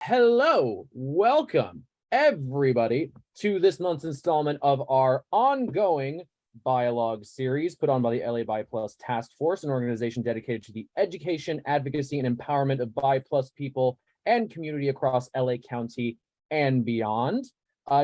Hello, welcome everybody to this month's installment of our ongoing Bi-alogue series put on by the LA Bi Plus Task Force, an organization dedicated to the education, advocacy, and empowerment of Bi Plus people and community across LA County and beyond.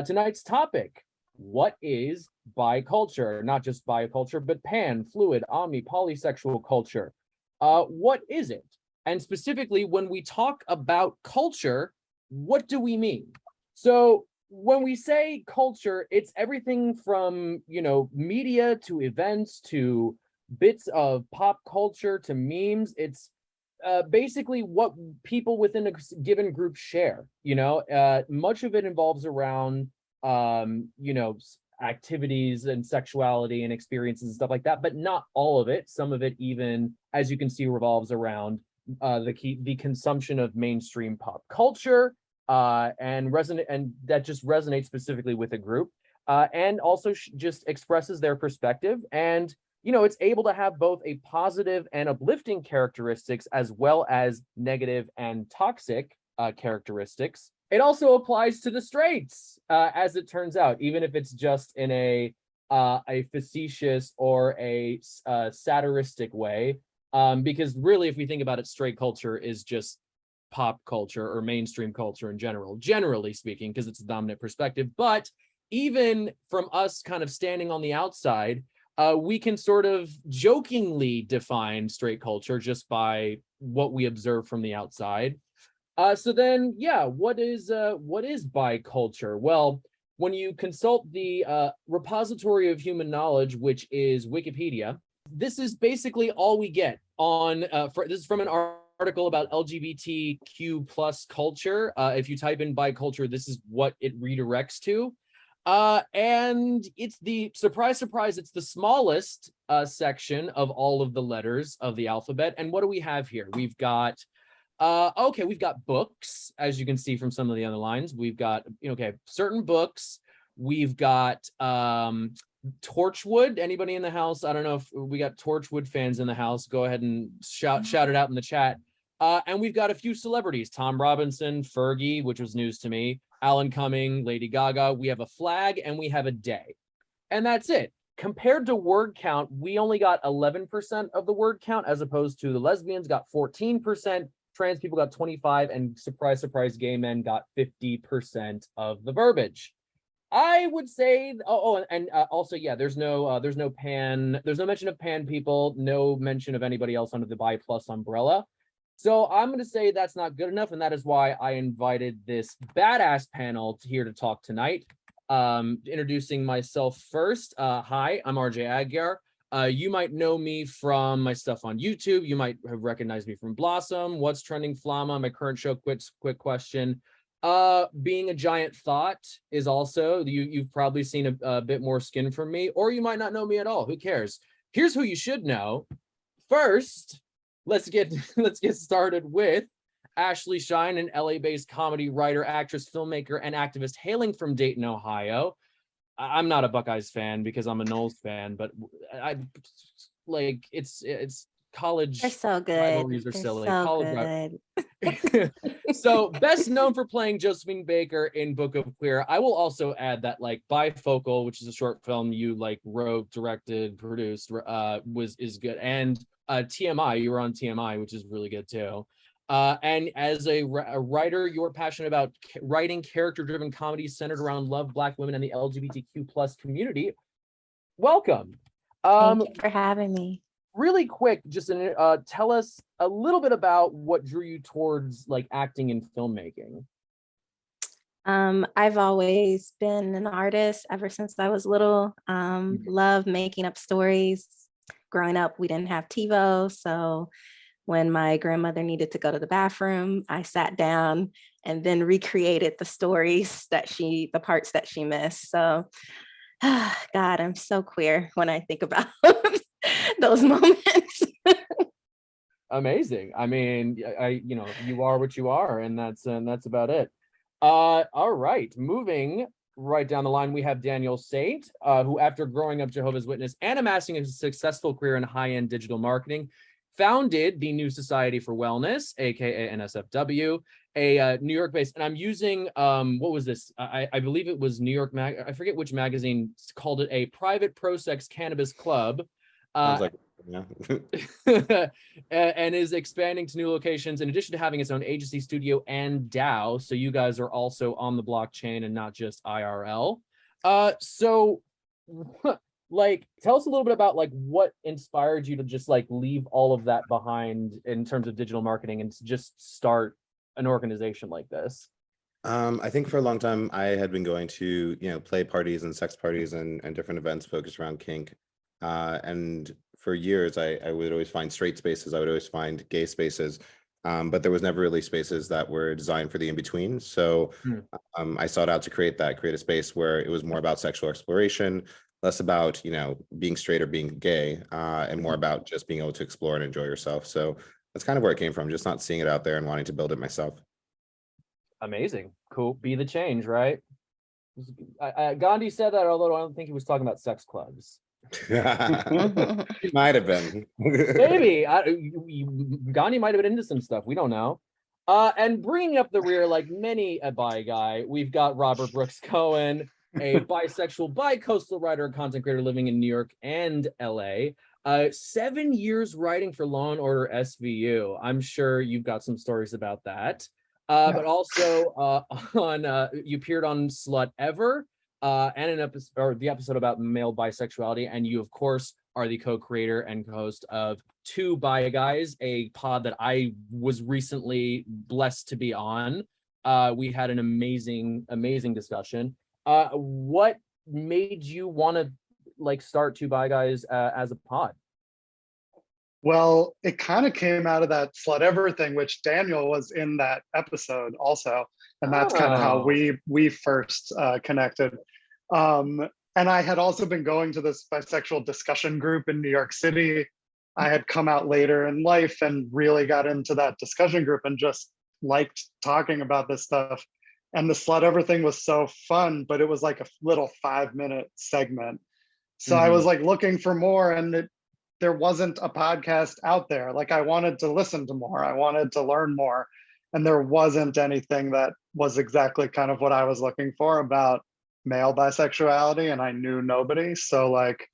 Tonight's topic, what is bi culture? Not just bi culture, but pan, fluid, omni, polysexual culture. What is it? And specifically, when we talk about culture, what do we mean? So when we say culture, it's everything from, media to events to bits of pop culture to memes. It's basically what people within a given group share. Much of it involves around, activities and sexuality and experiences and stuff like that, but not all of it. Some of it even, as you can see, revolves around the consumption of mainstream pop culture, and that just resonates specifically with a group, and also just expresses their perspective. And it's able to have both a positive and uplifting characteristics as well as negative and toxic characteristics. It also applies to the straights, as it turns out, even if it's just in a facetious or a satiristic way. Because really, if we think about it, straight culture is just pop culture or mainstream culture in general, generally speaking, because it's a dominant perspective. But even from us kind of standing on the outside, we can sort of jokingly define straight culture just by what we observe from the outside. So then, what is bi culture? Well, when you consult the repository of human knowledge, which is Wikipedia, this is basically all we get on. This is from an article about LGBTQ plus culture. If you type in bi culture, this is what it redirects to. And it's the surprise, it's the smallest section of all of the letters of the alphabet. And what do we have here? We've got we've got books, as you can see from some of the other lines. We've got certain books. We've got Torchwood. Anybody in the house? I don't know if we got Torchwood fans in the house. Go ahead and shout it out in the chat. And we've got a few celebrities: Tom Robinson, Fergie, which was news to me, Alan Cumming, Lady Gaga. We have a flag and we have a day, and that's it. Compared to word count, we only got 11% of the word count, as opposed to the lesbians got 14%, trans people got 25%, and surprise, gay men got 50% of the verbiage. I would say, also, there's no mention of pan people, no mention of anybody else under the Bi Plus umbrella. So I'm going to say that's not good enough, and that is why I invited this badass panel here to talk tonight. Introducing myself first. Hi, I'm RJ Aguiar. You might know me from my stuff on YouTube. You might have recognized me from Blossom, What's Trending Flama, my current show, Quick Question. Being a Giant Thought is also, you've probably seen a bit more skin from me, or you might not know me at all. Who cares? Here's who you should know. First, let's get started with Ashlei, Shyne, an LA-based comedy writer, actress, filmmaker, and activist hailing from Dayton, Ohio. I'm not a Buckeyes fan because I'm a Knowles fan, but it's college. They're so good. Rivalries are silly. So college good. So best known for playing Josephine Baker in Book of Queer. I will also add that Bifocal, which is a short film you wrote, directed, produced, is good, and TMI, you were on TMI, which is really good too. And as a writer, you're passionate about writing character-driven comedies centered around love, Black women, and the LGBTQ plus community. Welcome. Thank you for having me. Really quick, just tell us a little bit about what drew you towards acting and filmmaking. I've always been an artist ever since I was little. Love making up stories. Growing up, we didn't have TiVo, so when my grandmother needed to go to the bathroom, I sat down and then recreated the stories the parts that she missed. So, God, I'm so queer when I think about those moments. Amazing. I mean, you are what you are, and that's about it. All right, moving right down the line, we have Daniel Saynt, who, after growing up Jehovah's Witness and amassing a successful career in high-end digital marketing, founded the New Society for Wellness, aka NSFW, a New York-based, and I'm using what was this? I believe it was New York I forget which magazine called it a private pro-sex cannabis club. Sounds like, yeah. And is expanding to new locations in addition to having its own agency, studio, and DAO. So you guys are also on the blockchain and not just IRL. So like, tell us a little bit about like what inspired you to just like leave all of that behind in terms of digital marketing and to just start an organization like this. I think for a long time I had been going to, play parties and sex parties and different events focused around kink. And for years, I would always find straight spaces. I would always find gay spaces, but there was never really spaces that were designed for the in-between. So I sought out to create a space where it was more about sexual exploration, less about, being straight or being gay, and more about just being able to explore and enjoy yourself. So that's kind of where it came from, just not seeing it out there and wanting to build it myself. Amazing. Cool. Be the change, right? Gandhi said that, although I don't think he was talking about sex clubs. He might have been. Maybe Gandhi might have been into some stuff. We don't know. And bringing up the rear, like many a bi guy, we've got Robert Brooks Cohen, a bisexual, bi-coastal writer and content creator living in New York and LA. 7 years writing for Law and Order SVU. I'm sure you've got some stories about that. But also you appeared on Slut Ever, and an episode, or the episode about male bisexuality, and you of course are the co-creator and co-host of Two Bi Guys, a pod that I was recently blessed to be on. We had an amazing discussion. What made you want to like start Two Bi Guys as a pod? Well, it kind of came out of that Slut Ever thing, which Daniel was in that episode also, and that's kind of how we first connected. And I had also been going to this bisexual discussion group in New York City. I had come out later in life and really got into that discussion group and just liked talking about this stuff. And the Slut Ever thing was so fun, but it was like a little 5-minute segment. So I was like looking for more, and there wasn't a podcast out there. Like, I wanted to listen to more, I wanted to learn more, and there wasn't anything that was exactly kind of what I was looking for about male bisexuality, and I knew nobody. So like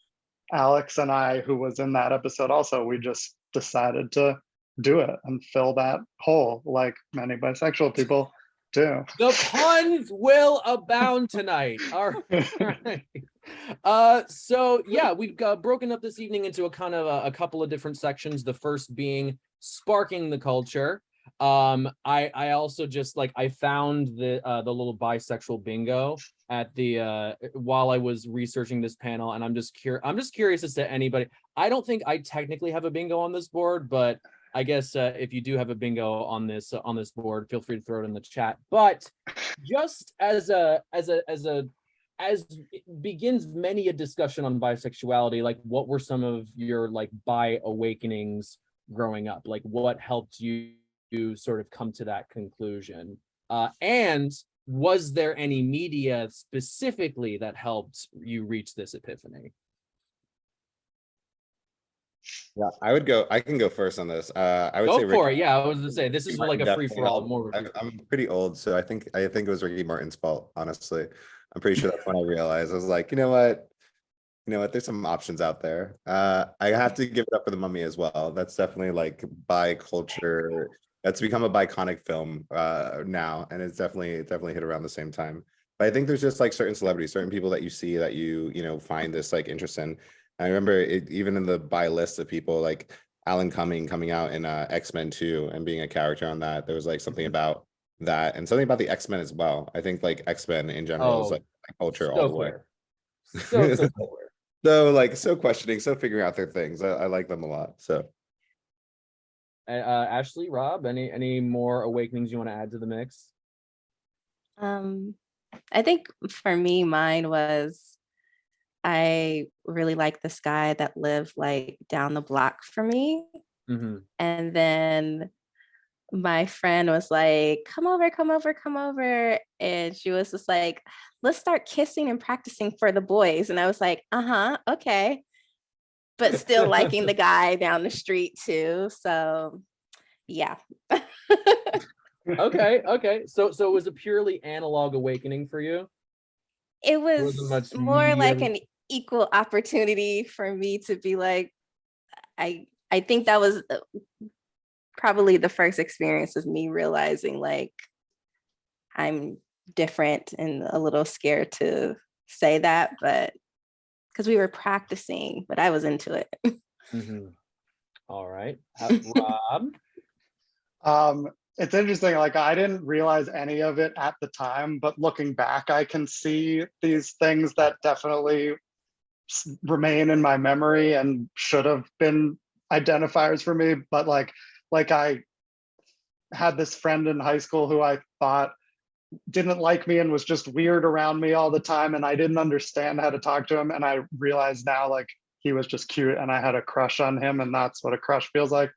Alex and I, who was in that episode also, we just decided to do it and fill that hole like many bisexual people do. The puns will abound tonight. All right. So yeah, we've broken up this evening into a kind of a couple of different sections. The first being sparking the culture. I also just like, I found the little bisexual bingo at the while I was researching this panel, and I'm just curious as to anybody. I don't think I technically have a bingo on this board, but I guess if you do have a bingo on this board, feel free to throw it in the chat. But just as begins many a discussion on bisexuality, like what were some of your like bi awakenings growing up? Like what helped you sort of come to that conclusion? And was there any media specifically that helped you reach this epiphany? Yeah, I can go first on this. I would go say for it. Yeah, I was gonna say this is like a free for all. More. I'm pretty old, so I think it was Ricky Martin's fault. Honestly, I'm pretty sure that's when I realized. I was like, you know what, there's some options out there. I have to give it up for The Mummy as well. That's definitely like bi culture. That's become a biconic film now, and it's definitely hit around the same time. But I think there's just like certain celebrities, certain people that you see that you find this like interest in. I remember it, even in the bi list of people, like Alan Cumming coming out in X-Men 2 and being a character on that. There was like something about that, and something about the X-Men as well. I think like X-Men in general is like culture all the way. So So questioning, so figuring out their things. I like them a lot. So Ashley, Rob, any more awakenings you want to add to the mix? I think for me, mine was, I really like this guy that lived like down the block from me. And then my friend was like, come over. And she was just like, let's start kissing and practicing for the boys. And I was like, okay. but still liking the guy down the street too. So yeah. Okay. So it was a purely analog awakening for you? It Wasn't was much more like media. an equal opportunity for me to be like, I think that was probably the first experience of me realizing like I'm different and a little scared to say that, but because we were practicing, but I was into it. Mhm. All right. Rob? It's interesting, like I didn't realize any of it at the time, but looking back, I can see these things that definitely remain in my memory and should have been identifiers for me. But like I had this friend in high school who I thought didn't like me and was just weird around me all the time, and I didn't understand how to talk to him. And I realized now like he was just cute and I had a crush on him, and that's what a crush feels like.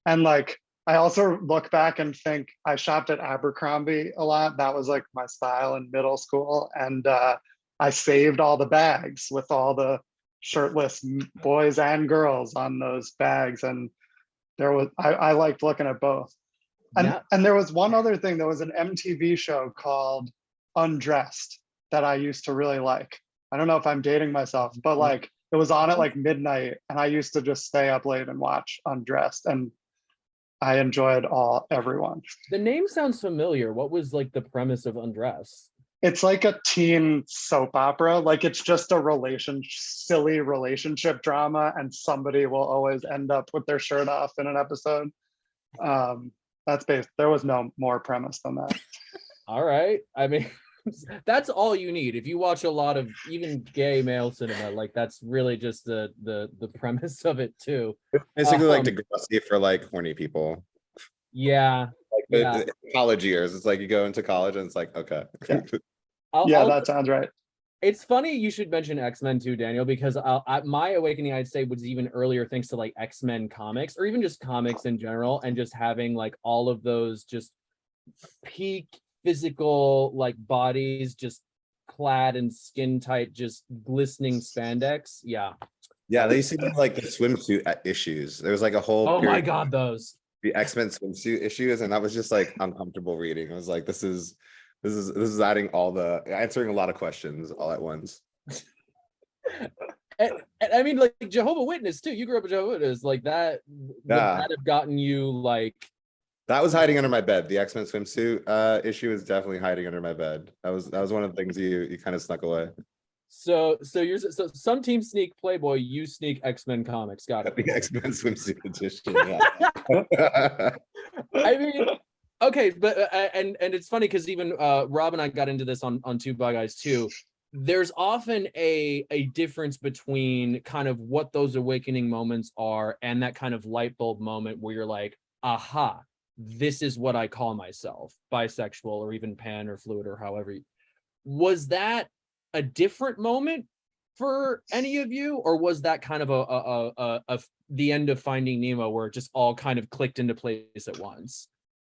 And like I also look back and think I shopped at Abercrombie a lot. That was like my style in middle school. And I saved all the bags with all the shirtless boys and girls on those bags. And there was, I liked looking at both. Yeah. And there was one other thing. There was an MTV show called Undressed that I used to really like. I don't know if I'm dating myself, but like it was on at like midnight, and I used to just stay up late and watch Undressed, and I enjoyed everyone. The name sounds familiar. What was like the premise of Undress? It's like a teen soap opera. Like it's just a silly relationship drama, and somebody will always end up with their shirt off in an episode. That's based. There was no more premise than that. All right. I mean, that's all you need. If you watch a lot of even gay male cinema, like that's really just the premise of it too. Basically, like Degrassi for like horny people. Yeah. Like Yeah. the college years. It's like you go into college and it's like, okay. Yeah, that sounds right. It's funny you should mention X-Men too, Daniel, because my awakening, I'd say, was even earlier thanks to like X-Men comics or even just comics in general, and just having like all of those just peak physical like bodies just clad in skin tight, just glistening spandex. Yeah. Yeah, they used to do like the swimsuit issues. There was like a whole Oh my period, God, those. the X-Men swimsuit issues, and that was just like uncomfortable reading. I was like, this is adding answering a lot of questions all at once. And I mean, like Jehovah's Witness too. You grew up a Jehovah's Witness, like that. Would that have gotten you like? That was hiding under my bed. The X-Men swimsuit issue is definitely hiding under my bed. That was one of the things you kind of snuck away. So some teams sneak Playboy, you sneak X-Men comics. Got it. The X-Men swimsuit edition. Yeah. I mean, okay, but and it's funny because even Rob and I got into this on Two Black Guys too. There's often a difference between kind of what those awakening moments are and that kind of light bulb moment where you're like, aha, this is what I call myself, bisexual or even pan or fluid or however. Was that a different moment for any of you, or was that kind of a the end of Finding Nemo where it just all kind of clicked into place at once?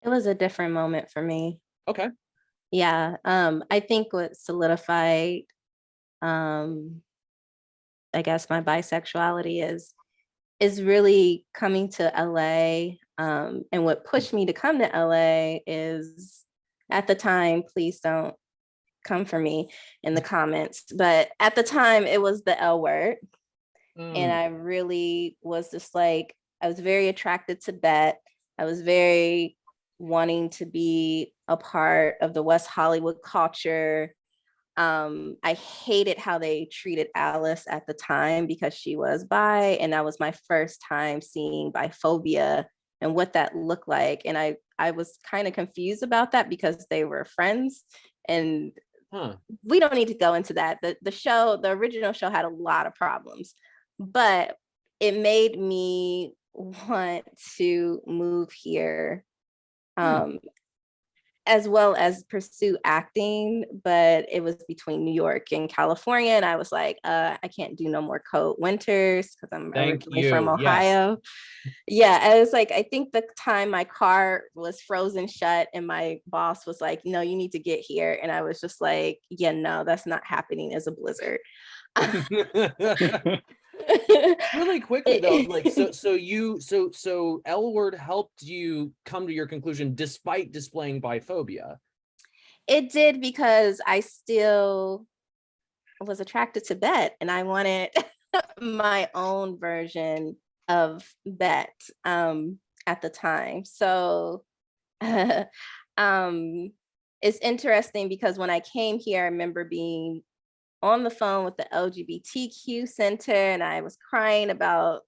It was a different moment for me. Okay. Yeah. I think what solidified I guess my bisexuality is really coming to LA. And what pushed me to come to LA is, at the time, please don't come for me in the comments, but at the time it was the L word. And I really was just like, I was very attracted to Bet. I was very wanting to be a part of the West Hollywood culture. I hated how they treated Alice at the time because she was bi, and that was my first time seeing biphobia and what that looked like. And I was kind of confused about that because they were friends, and we don't need to go into that. The original show had a lot of problems, but it made me want to move here, as well as pursue acting. But it was between New York and California, and I was like, I can't do no more cold winters because I'm originally from Ohio. Yes. Yeah, I was like, I think the time my car was frozen shut and my boss was like, no, you need to get here. And I was just like, yeah, no, that's not happening as a blizzard. Really quickly though, like so L word helped you come to your conclusion despite displaying biphobia. It did, because I still was attracted to Bet, and I wanted my own version of Bet at the time. So it's interesting because when I came here, I remember being on the phone with the LGBTQ center, and I was crying about,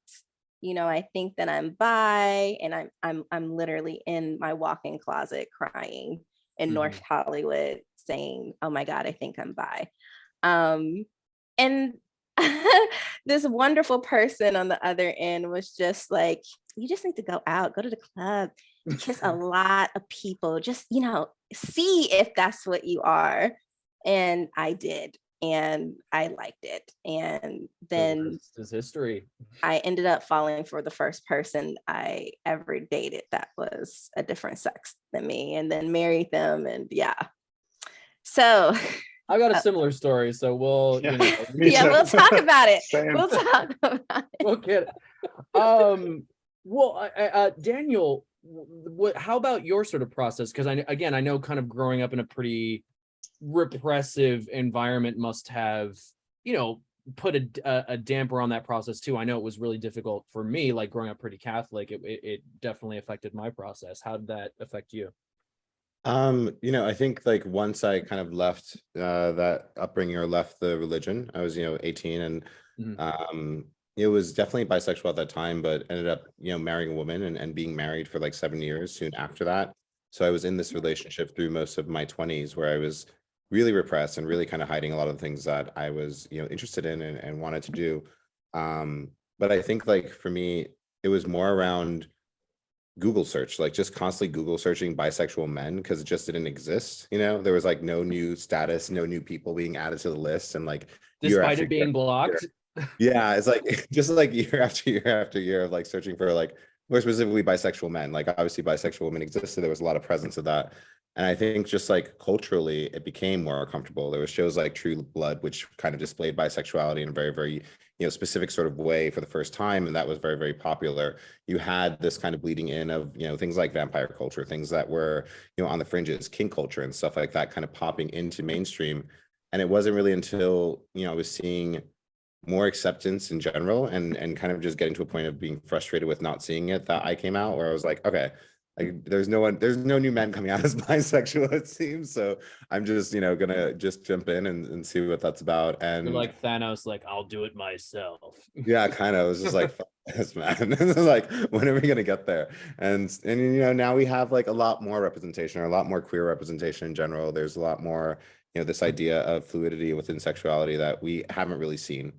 I think that I'm bi, and I'm literally in my walk-in closet crying in North Hollywood saying, oh my God, I think I'm bi. And this wonderful person on the other end was just like, you just need to go out, go to the club, kiss a lot of people, just, see if that's what you are. And I did, and I liked it. And then This is history. I ended up falling for the first person I ever dated that was a different sex than me, and then married them. And yeah. So I got a similar story, so we'll we'll talk about it. Same. We'll talk about it. we'll get it. Well, Daniel, how about your sort of process? Because I know kind of growing up in a pretty repressive environment must have, put a damper on that process too. I know it was really difficult for me, like growing up pretty Catholic. It definitely affected my process. How did that affect you? I think like once I kind of left that upbringing or left the religion, I was 18, and it was definitely bisexual at that time, but ended up marrying a woman and being married for like 7 years soon after that. So I was in this relationship through most of my 20s, where I was really repressed and really kind of hiding a lot of the things that I was interested in and wanted to do. But I think like for me, it was more around Google search, like just constantly Google searching bisexual men, because it just didn't exist. There was like no new status, no new people being added to the list, and like Despite it being blocked. Yeah, it's like just like year after year after year of like searching for like more specifically bisexual men. Like obviously bisexual women existed. There was a lot of presence of that. And I think just like culturally, it became more comfortable. There was shows like True Blood, which kind of displayed bisexuality in a very, very, specific sort of way for the first time. And that was very, very popular. You had this kind of bleeding in of, things like vampire culture, things that were, on the fringes, kink culture and stuff like that kind of popping into mainstream. And it wasn't really until, I was seeing more acceptance in general and kind of just getting to a point of being frustrated with not seeing it, that I came out where I was like, okay, like there's no new men coming out as bisexual, it seems. So I'm just, gonna just jump in and see what that's about. And you're like Thanos, like, I'll do it myself. Yeah, kind of. It was just like, fuck this, man. Like, when are we gonna get there? And now we have like a lot more representation, or a lot more queer representation in general. There's a lot more, this idea of fluidity within sexuality that we haven't really seen.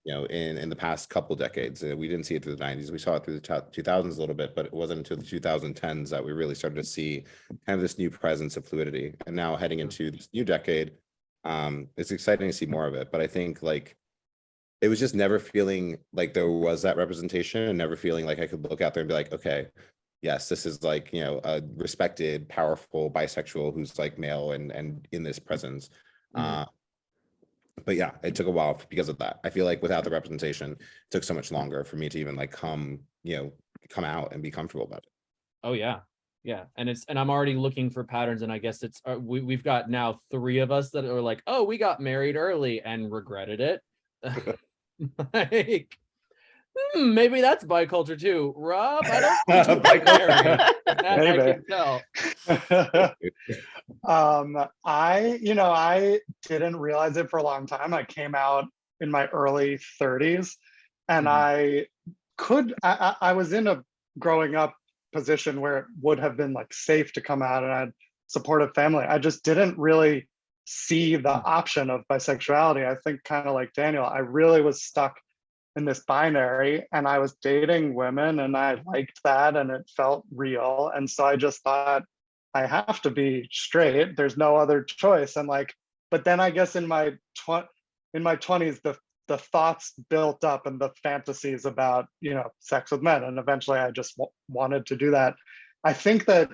In the past couple decades. We didn't see it through the 90s. We saw it through the 2000s a little bit, but it wasn't until the 2010s that we really started to see kind of this new presence of fluidity. And now heading into this new decade, it's exciting to see more of it. But I think like it was just never feeling like there was that representation, and never feeling like I could look out there and be like, okay, yes, this is like, a respected, powerful bisexual who's like male and in this presence. But yeah, it took a while because of that. I feel like without the representation, it took so much longer for me to even like come out and be comfortable about it. Oh yeah. And I'm already looking for patterns, and I guess it's we've got now 3 of us that are like, oh, we got married early and regretted it. Like, maybe that's biculture too, Rob. I don't think you got married. I can tell. I didn't realize it for a long time. I came out in my early 30s, and I was in a growing up position where it would have been like safe to come out, and I had supportive family. I just didn't really see the option of bisexuality. I think kind of like Daniel, I really was stuck in this binary, and I was dating women and I liked that and it felt real. And so I just thought, I have to be straight. There's no other choice. And like, but then I guess in my 20s, the thoughts built up, and the fantasies about, sex with men. And eventually I just wanted to do that. I think that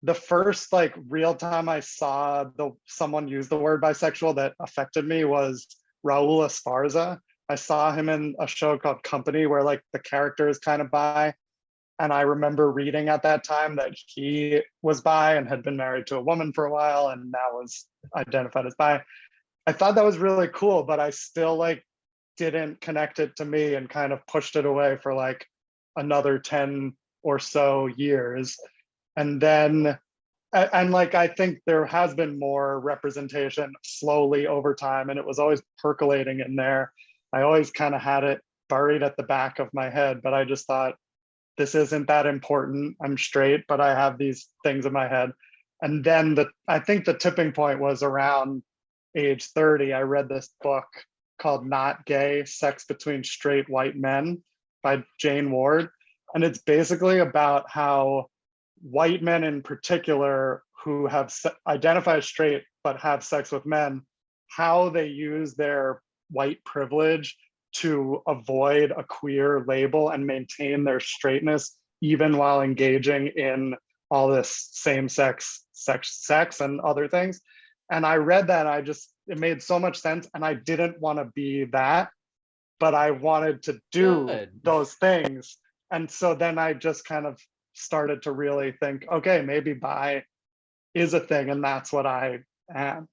the first like real time I saw someone use the word bisexual that affected me was Raul Esparza. I saw him in a show called Company where like the character is kind of bi. And I remember reading at that time that he was bi and had been married to a woman for a while and now was identified as bi. I thought that was really cool, but I still like didn't connect it to me and kind of pushed it away for like another 10 or so years. And then, and like, I think there has been more representation slowly over time, and it was always percolating in there. I always kind of had it buried at the back of my head, but I just thought, this isn't that important. I'm straight, but I have these things in my head. And then I think the tipping point was around age 30. I read this book called Not Gay: Sex Between Straight White Men by Jane Ward. And it's basically about how white men in particular who have identify as straight but have sex with men, how they use their white privilege to avoid a queer label and maintain their straightness even while engaging in all this same-sex sex and other things. And I read that, it made so much sense, and I didn't want to be that, but I wanted to do those things. And so then I just kind of started to really think, okay, maybe bi is a thing, and that's what I am.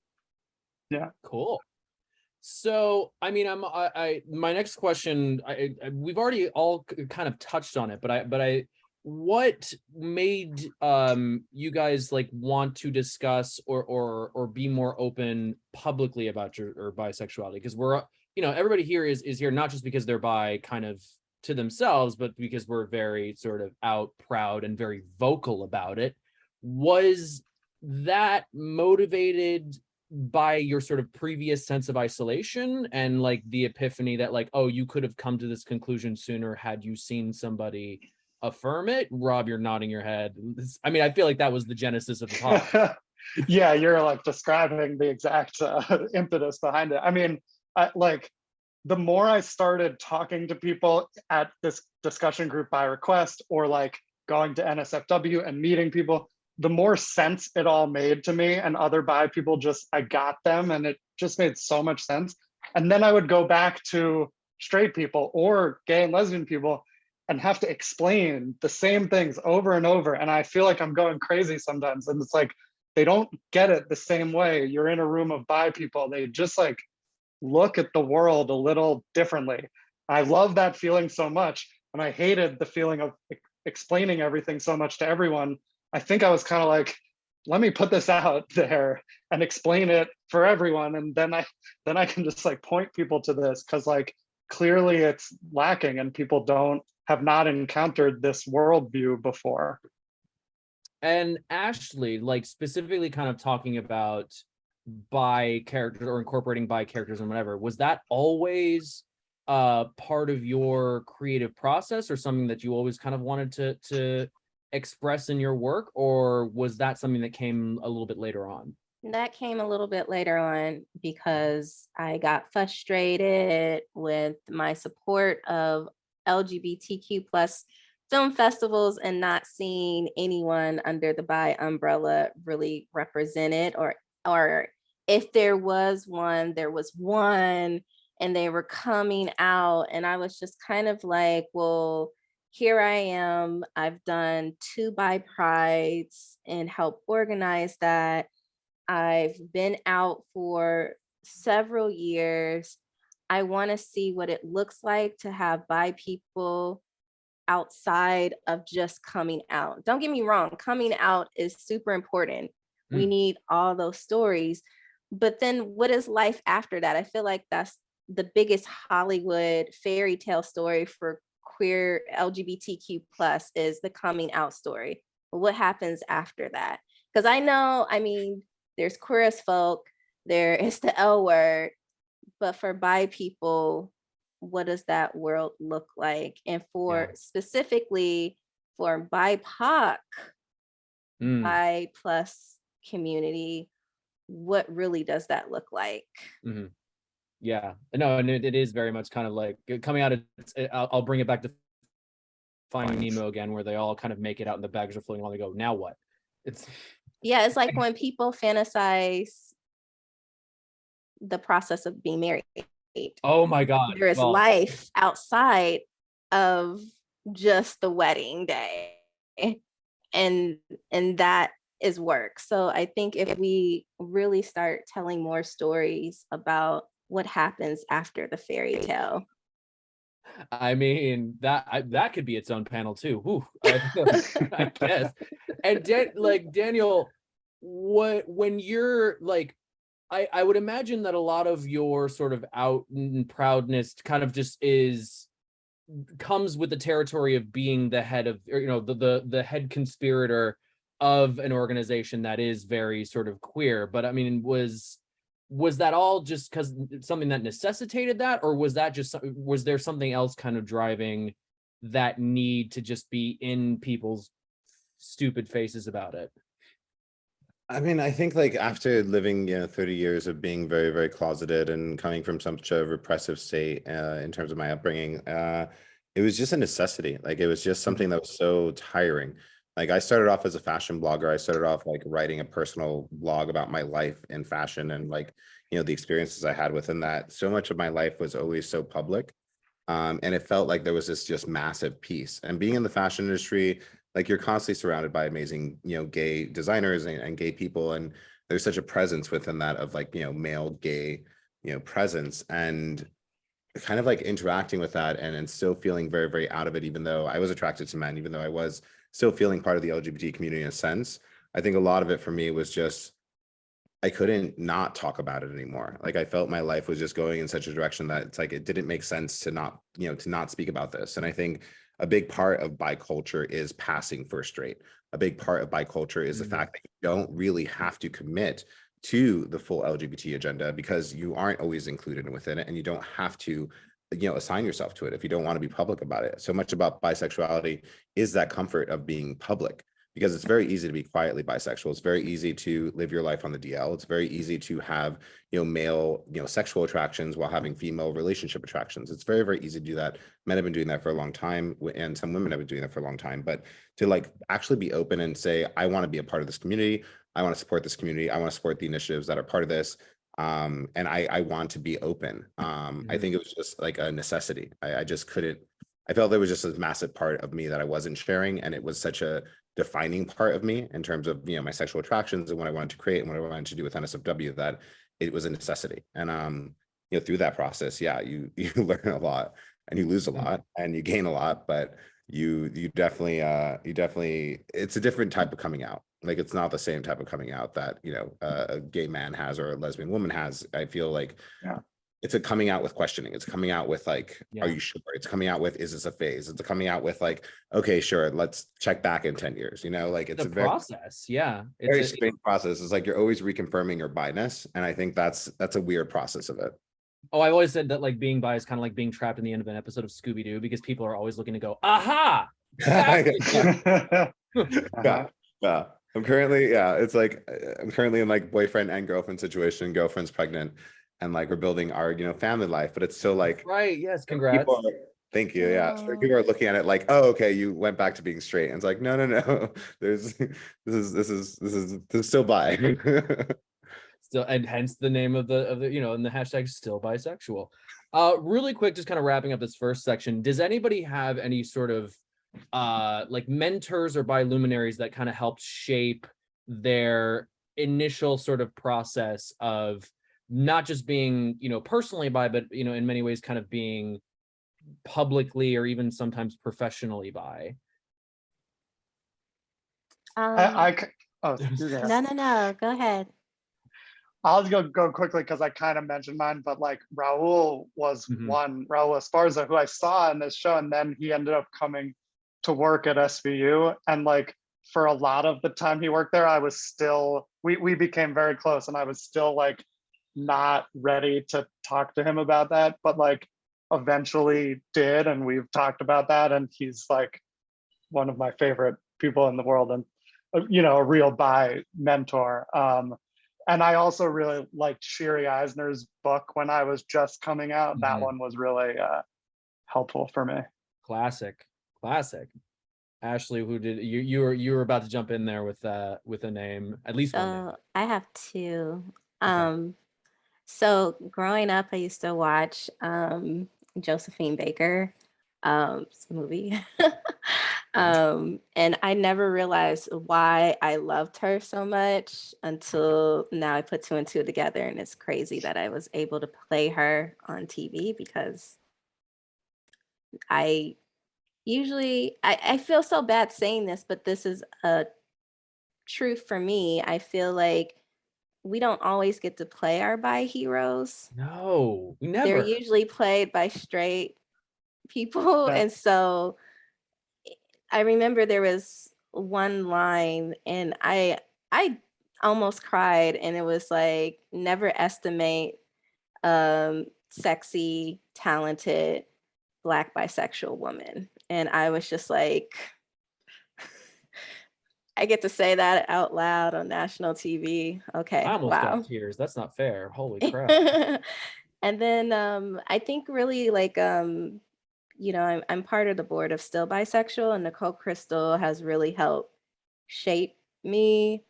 Yeah. Cool. So, I mean, my next question, we've already all kind of touched on it, but what made you guys like want to discuss or be more open publicly about your bisexuality? Because we're, everybody here is here not just because they're bi kind of to themselves, but because we're very sort of out, proud, and very vocal about it. Was that motivated by your sort of previous sense of isolation and like the epiphany that like, oh, you could have come to this conclusion sooner had you seen somebody affirm it? Rob, you're nodding your head. I mean, I feel like that was the genesis of the podcast. Yeah, you're like describing the exact impetus behind it. I mean, the more I started talking to people at this discussion group by request, or like going to NSFW and meeting people, the more sense it all made to me, and other bi people I got them, and it just made so much sense. And then I would go back to straight people or gay and lesbian people and have to explain the same things over and over. And I feel like I'm going crazy sometimes. And it's like, they don't get it the same way. You're in a room of bi people. They just like look at the world a little differently. I love that feeling so much. And I hated the feeling of explaining everything so much to everyone. I think I was kind of like, let me put this out there and explain it for everyone. And then I can just like point people to this, because like clearly it's lacking and people have not encountered this worldview before. And Ashlei, like specifically kind of talking about bi characters or incorporating bi characters and whatever, was that always part of your creative process or something that you always kind of wanted to express in your work, or was that something that came a little bit later on? That came a little bit later on because I got frustrated with my support of LGBTQ plus film festivals and not seeing anyone under the bi umbrella really represented, or if there was one and they were coming out, and I was just kind of like, well, here I am. I've done 2 bi prides and helped organize that. I've been out for several years. I want to see what it looks like to have bi people outside of just coming out. Don't get me wrong, coming out is super important. We need all those stories. But then what is life after that? I feel like that's the biggest Hollywood fairy tale story for queer LGBTQ plus is the coming out story. But what happens after that? Because I mean, there's queer as folk, there is the L word, but for bi people, what does that world look like? And specifically for BIPOC, bi plus community, what really does that look like? Mm-hmm. Yeah, no, and it is very much kind of like coming out of, I'll bring it back to Finding Nemo again, where they all kind of make it out and the bags are floating along. They go, now what? It's like when people fantasize the process of being married. Oh my God. There is Well, life outside of just the wedding day. And that is work. So I think if we really start telling more stories about what happens after the fairy tale. I mean, that could be its own panel too. Whew, I guess. And Daniel, when you're like, I would imagine that a lot of your sort of out and proudness kind of just comes with the territory of being the head of, or, the head conspirator of an organization that is very sort of queer. But I mean, was that all just because something that necessitated that, or was there something else kind of driving that need to just be in people's stupid faces about it? I mean, I think like after living, 30 years of being very, very closeted and coming from such a repressive state in terms of my upbringing, it was just a necessity. Like it was just something that was so tiring. Like I started off as a fashion blogger. I started off like writing a personal blog about my life in fashion and like, the experiences I had within that. So much of my life was always so public. And it felt like there was this just massive piece. And being in the fashion industry, like you're constantly surrounded by amazing, gay designers and gay people. And there's such a presence within that of like, male gay, presence. And kind of like interacting with that and still feeling very, very out of it, even though I was attracted to men, even though I was still feeling part of the LGBT community in a sense. I think a lot of it for me was just, I couldn't not talk about it anymore. Like I felt my life was just going in such a direction that it's like, it didn't make sense to not, to not speak about this. And I think a big part of bi culture is passing for straight. A big part of bi culture is the fact that you don't really have to commit to the full LGBT agenda because you aren't always included within it, and you don't have to, assign yourself to it if you don't want to be public about it. So much about bisexuality is that comfort of being public, because it's very easy to be quietly bisexual. It's very easy to live your life on the DL. It's very easy to have, male, sexual attractions while having female relationship attractions. It's very, very easy to do that. Men have been doing that for a long time, and some women have been doing that for a long time. But to like actually be open and say, I want to be a part of this community. I want to support this community. I want to support the initiatives that are part of this. And I want to be open. I think it was just like a necessity. I just couldn't, I felt there was just a massive part of me that I wasn't sharing. And it was such a defining part of me in terms of, my sexual attractions and what I wanted to create and what I wanted to do with NSFW, that it was a necessity. And, through that process, you learn a lot and you lose a lot and you gain a lot, but you definitely, it's a different type of coming out. Like it's not the same type of coming out that, a gay man has or a lesbian woman has. I feel like it's a coming out with questioning. It's coming out with like, are you sure? It's coming out with, is this a phase? It's coming out with like, okay, sure, let's check back in 10 years, like it's a process. Yeah. It's very strange process. It's like you're always reconfirming your bi-ness. And I think that's a weird process of it. Oh, I've always said that like being bi is kind of like being trapped in the end of an episode of Scooby-Doo, because people are always looking to go, aha. Yeah. I'm currently, it's like I'm currently in like boyfriend and girlfriend situation. Girlfriend's pregnant, and like we're building our, family life. But it's still like, right. Yes. Congrats. Thank you. Yeah. So people are looking at it like, oh, okay, you went back to being straight. And it's like, no. This is still bi. Still, and hence the name of the and the hashtag still bisexual. Really quick, just kind of wrapping up this first section. Does anybody have any sort of like mentors or bi luminaries that kind of helped shape their initial sort of process of not just being, personally bi, but, in many ways kind of being publicly or even sometimes professionally bi? No, go ahead. I'll go quickly because I kind of mentioned mine, but like Raul was one, Raul Esparza, who I saw in this show, and then he ended up coming to work at SVU. And like for a lot of the time he worked there, I was still, we became very close, and I was still like not ready to talk to him about that, but like eventually did, and we've talked about that, and he's like one of my favorite people in the world, and a real bi mentor. And I also really liked Sherry Eisner's book when I was just coming out. That one was really helpful for me. Classic. Ashley, who did you were about to jump in there with a name, at least one name. I have two. So growing up, I used to watch Josephine Baker movie. And I never realized why I loved her so much until now I put two and two together. And it's crazy that I was able to play her on TV because I I feel so bad saying this, but this is a truth for me. I feel like we don't always get to play our bi heroes. No, we They're never. usually played by straight people. Yeah. And so I remember there was one line and I almost cried, and it was like, never estimate sexy, talented Black bisexual woman. And I was just like, I get to say that out loud on national TV. I Okay, almost got wow. tears. That's not fair. Holy crap. And then I think really like you know, I'm part of the board of Still Bisexual, and Nicole Crystal has really helped shape me.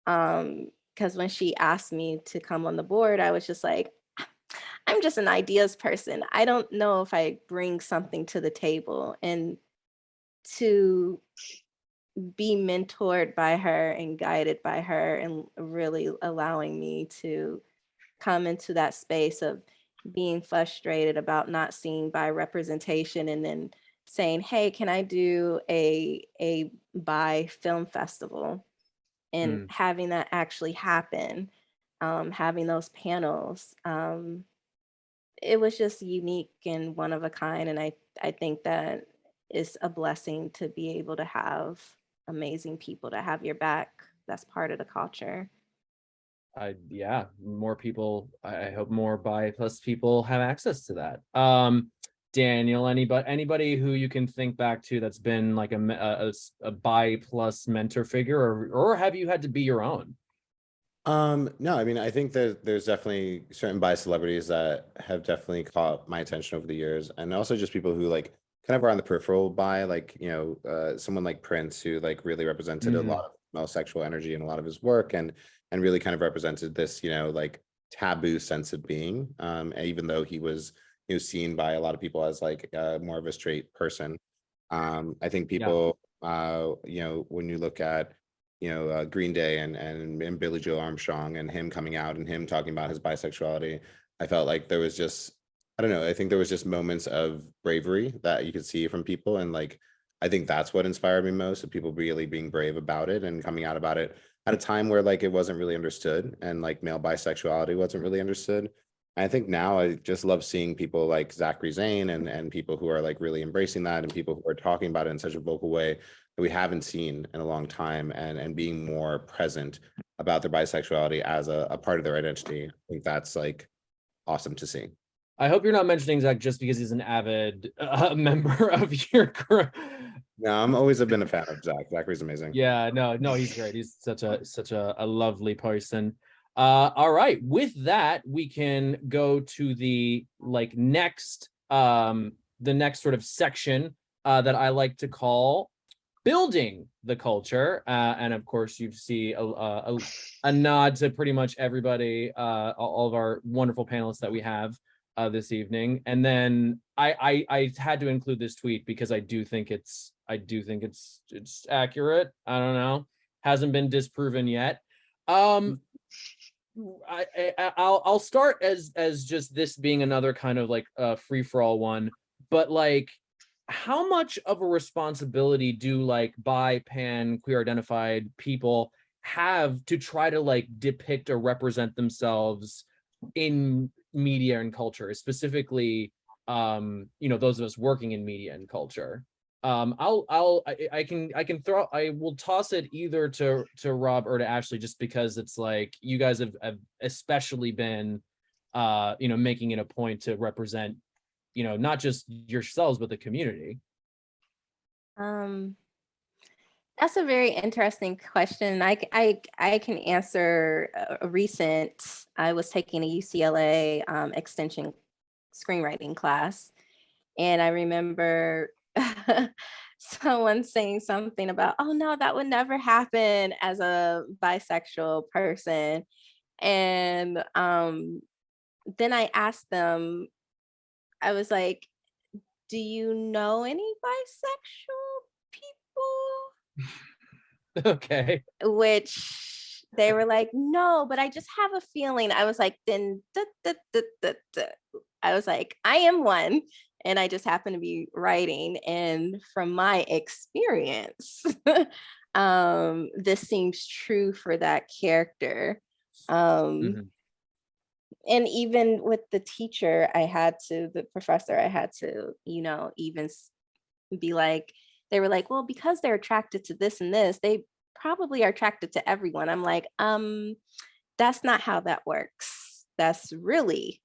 Because when she asked me to come on the board, I was just like, I'm just an ideas person. I don't know if I bring something to the table. And to be mentored by her and guided by her and really allowing me to come into that space of being frustrated about not seeing bi representation, and then saying, hey, can I do a bi film festival, and Mm. having that actually happen, having those panels. It was just unique and one of a kind. And I think that is a blessing to be able to have amazing people to have your back. That's part of the culture. Yeah, more people. I hope more bi plus people have access to that. Daniel, anybody who you can think back to that's been like a bi plus mentor figure, or have you had to be your own? No, I mean, I think that there's definitely certain bi celebrities that have definitely caught my attention over the years, and also just people who like kind of are on the peripheral bi, like, you know, someone like Prince, who like really represented a lot of male sexual energy in a lot of his work, and really kind of represented this, you know, like taboo sense of being, and even though he was, you know, seen by a lot of people as like more of a straight person. I think Yeah. people, you know, when you look at, you know, Green Day and Billy Joe Armstrong and him coming out and him talking about his bisexuality, I felt like there was just, I don't know, I think there was just moments of bravery that you could see from people. And like, I think that's what inspired me most, of people really being brave about it and coming out about it at a time where like it wasn't really understood, and like male bisexuality wasn't really understood. I think now I just love seeing people like Zachary Zane and people who are like really embracing that, and people who are talking about it in such a vocal way that we haven't seen in a long time, and being more present about their bisexuality as a part of their identity. I think that's like awesome to see. I hope you're not mentioning Zach just because he's an avid member of your group. No, I'm always been a fan of Zach. Zachary's amazing. Yeah, no, he's great. He's such a lovely person. All right, with that, we can go to the like next the next sort of section that I like to call building the culture. And of course, you see a nod to pretty much everybody, all of our wonderful panelists that we have this evening. And then I had to include this tweet because I do think it's accurate. I don't know, hasn't been disproven yet. I'll start as just this being another kind of like free for all one, but like, how much of a responsibility do like bi, pan, queer identified people have to try to like depict or represent themselves in media and culture, specifically you know, those of us working in media and culture? I will toss it either to Rob or to Ashley, just because it's like you guys have especially been you know, making it a point to represent, you know, not just yourselves but the community. That's a very interesting question. I can answer a recent. I was taking a UCLA extension screenwriting class, and I remember someone saying something about, oh no, that would never happen as a bisexual person. And then I asked them, I was like, do you know any bisexual people? Okay. Which they were like, no, but I just have a feeling. I was like, then I was like, I am one. And I just happen to be writing. And from my experience, this seems true for that character. Mhm. And even with the teacher, the professor, I had to, even be like, they were like, well, because they're attracted to this and this, they probably are attracted to everyone. I'm like, that's not how that works. That's really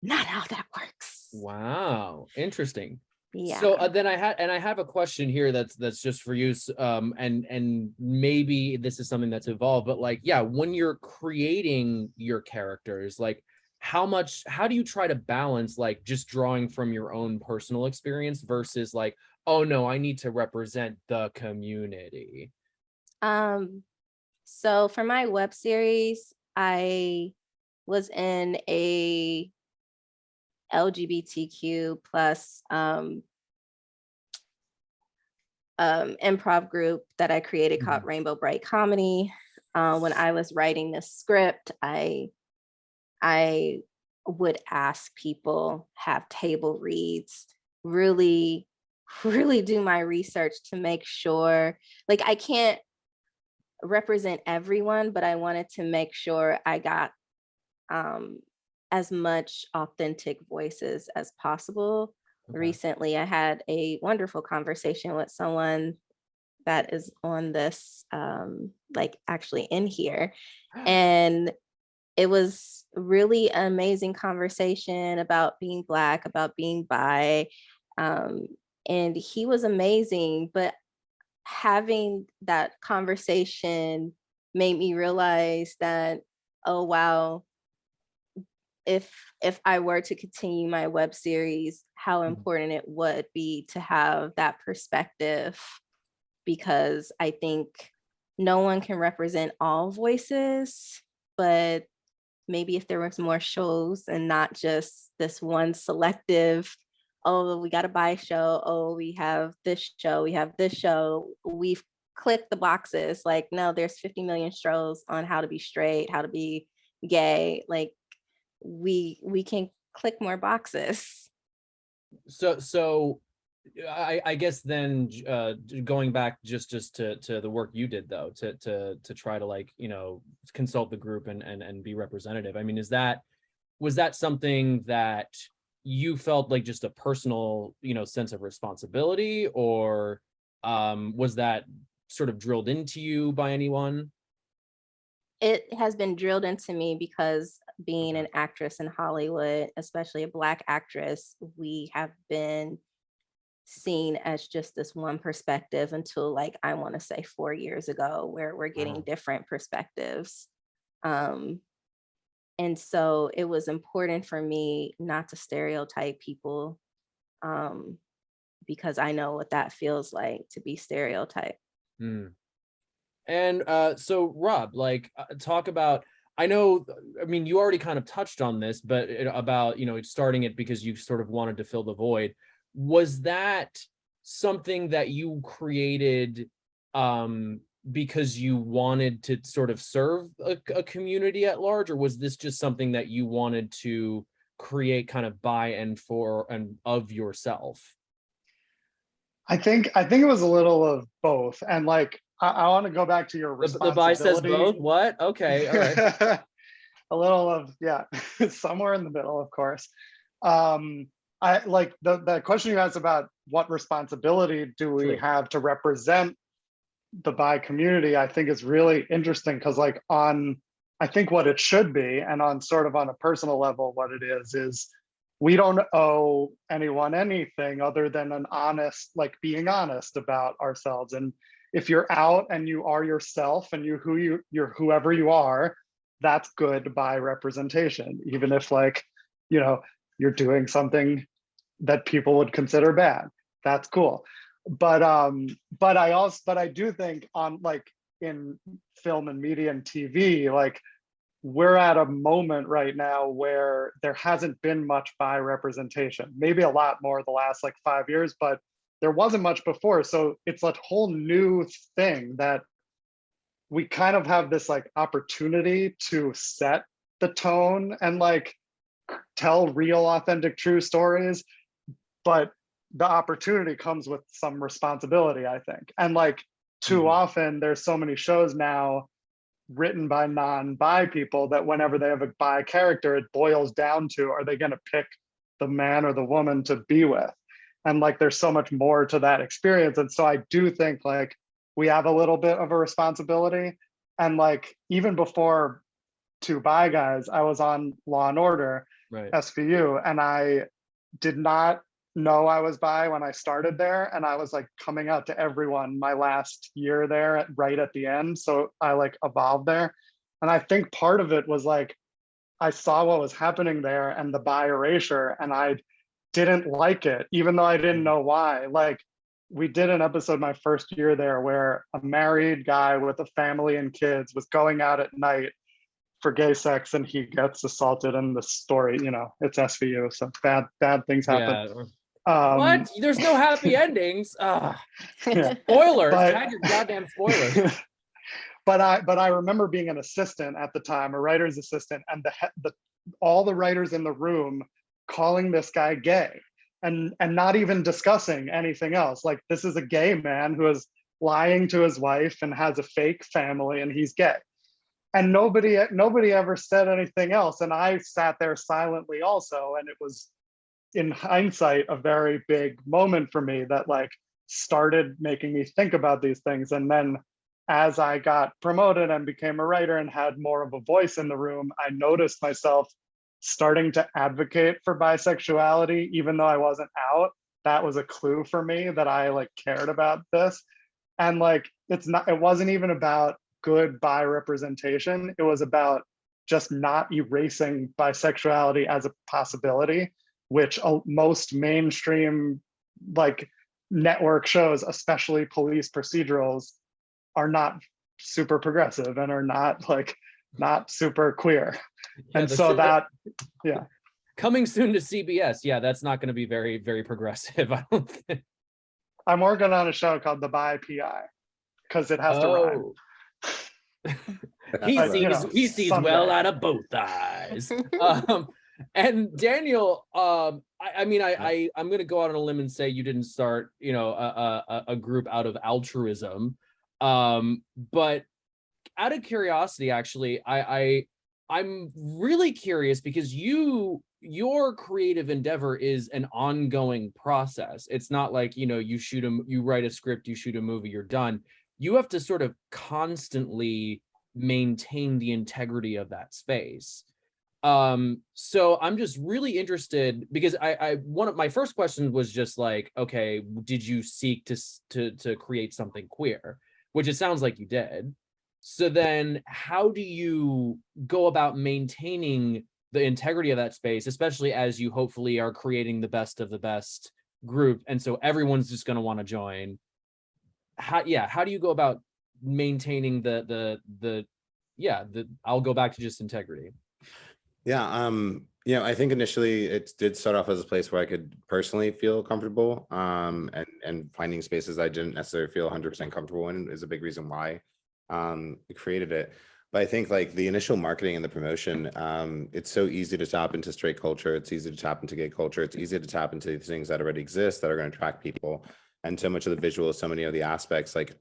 not how that works. Wow, interesting. Yeah. So then I have a question here that's just for you. And maybe this is something that's evolved, but like, yeah, when you're creating your characters, like how do you try to balance like just drawing from your own personal experience versus like, oh no, I need to represent the community? So for my web series, I was in a LGBTQ plus improv group that I created called Rainbow Bright Comedy. When I was writing this script, I would ask people, have table reads, really do my research to make sure, like, I can't represent everyone, but I wanted to make sure I got as much authentic voices as possible. Okay. Recently, I had a wonderful conversation with someone that is on this, like actually in here. And it was really an amazing conversation about being Black, about being bi. And he was amazing, but having that conversation made me realize that, oh, wow, if I were to continue my web series, how important it would be to have that perspective, because I think no one can represent all voices, but maybe if there was more shows and not just this one selective, oh, we got a bi show, oh, we have this show, we've clicked the boxes. Like, no, there's 50 million shows on how to be straight, how to be gay. Like, we can click more boxes. So I guess then going back just to the work you did though, to try to like, consult the group and be representative. I mean, was that something that you felt like just a personal, sense of responsibility, or was that sort of drilled into you by anyone? It has been drilled into me because being an actress in Hollywood, especially a Black actress, we have been seen as just this one perspective until, like, I want to say 4 years ago, where we're getting different perspectives. And so it was important for me not to stereotype people, because I know what that feels like to be stereotyped. And so Rob, like, talk about, I mean, you already kind of touched on this, but about, starting it because you sort of wanted to fill the void. Was that something that you created because you wanted to sort of serve a community at large, or was this just something that you wanted to create kind of by and for and of yourself? I think it was a little of both. And like, I want to go back to your The bi says both. What? Okay, all right. A little of, yeah, somewhere in the middle, of course. I like the question you asked about what responsibility do we have to represent the bi community, I think is really interesting, because like I think what it should be, and on sort of on a personal level, what it is we don't owe anyone anything other than being honest about ourselves. And if you're out and you are yourself and you're whoever you are, that's good bi representation, even if you're doing something that people would consider bad. That's cool. But I do think on, like, in film and media and TV, like, we're at a moment right now where there hasn't been much bi representation, maybe a lot more the last like 5 years, but there wasn't much before. So it's a whole new thing that we kind of have this like opportunity to set the tone and like tell real, authentic, true stories. But the opportunity comes with some responsibility, I think. And like too often there's so many shows now written by non-bi people that whenever they have a bi character, it boils down to, are they going to pick the man or the woman to be with? And like there's so much more to that experience. And so I do think like we have a little bit of a responsibility. And like even before Two Bi Guys, I was on Law and Order, Right. SVU, and I did not know I was bi when I started there, and I was like coming out to everyone my last year there right at the end. So I like evolved there. And I think part of it was like I saw what was happening there and the bi erasure, and I didn't like it, even though I didn't know why. Like we did an episode my first year there where a married guy with a family and kids was going out at night for gay sex, and he gets assaulted. And the story, you know, it's SVU, so bad things happen. What? There's no happy endings. Yeah. Spoilers. But- Tag your goddamn spoilers. But I remember being an assistant at the time, a writer's assistant, and all the writers in the room calling this guy gay, and not even discussing anything else. Like, this is a gay man who is lying to his wife and has a fake family, and he's gay. And nobody ever said anything else. And I sat there silently also, and it was, in hindsight, a very big moment for me that like started making me think about these things. And then as I got promoted and became a writer and had more of a voice in the room, I noticed myself starting to advocate for bisexuality, even though I wasn't out. That was a clue for me that I like cared about this. And like, it wasn't even about good bi representation. It was about just not erasing bisexuality as a possibility, which most mainstream like network shows, especially police procedurals, are not super progressive and are not super queer. And so that, yeah. Coming soon to CBS. Yeah, that's not going to be very, very progressive, I don't think. I'm working on a show called The Bi PI because it has to rhyme. He sees someday. well out of both eyes. And Daniel, I'm going to go out on a limb and say you didn't start, a group out of altruism. But out of curiosity, actually, I'm really curious because your creative endeavor is an ongoing process. It's not like, you write a script, you shoot a movie, you're done. You have to sort of constantly maintain the integrity of that space. So I'm just really interested because one of my first questions was just like, okay, did you seek to create something queer? Which it sounds like you did. So then how do you go about maintaining the integrity of that space, especially as you hopefully are creating the best of the best group, and so everyone's just going to want to join? How do you go about maintaining the I'll go back to just integrity. I think initially it did start off as a place where I could personally feel comfortable, and finding spaces I didn't necessarily feel 100% comfortable in is a big reason why we created it. But I think like the initial marketing and the promotion, it's so easy to tap into straight culture. It's easy to tap into gay culture. It's easy to tap into these things that already exist that are going to attract people. And so much of the visuals, so many of the aspects, like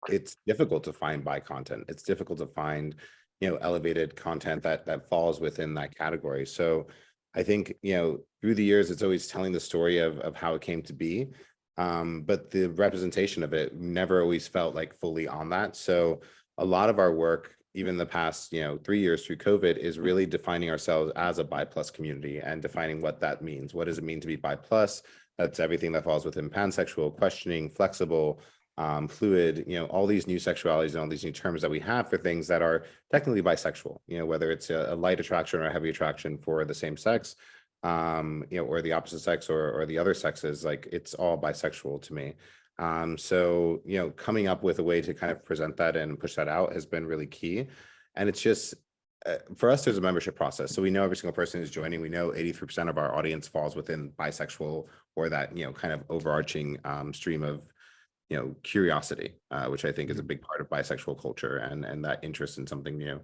it's difficult to find bi content. It's difficult to find elevated content that falls within that category. So I think, through the years, it's always telling the story of how it came to be. But the representation of it never always felt like fully on that. So a lot of our work, even the past, 3 years through COVID, is really defining ourselves as a bi plus community and defining what that means. What does it mean to be bi plus? That's everything that falls within pansexual, questioning, flexible, fluid, all these new sexualities and all these new terms that we have for things that are technically bisexual, whether it's a light attraction or a heavy attraction for the same sex, or the opposite sex or the other sexes, like it's all bisexual to me. So, coming up with a way to kind of present that and push that out has been really key. And it's just, for us, there's a membership process. So we know every single person who's joining. We know 83% of our audience falls within bisexual or that, kind of overarching stream of, curiosity, which I think is a big part of bisexual culture and that interest in something new.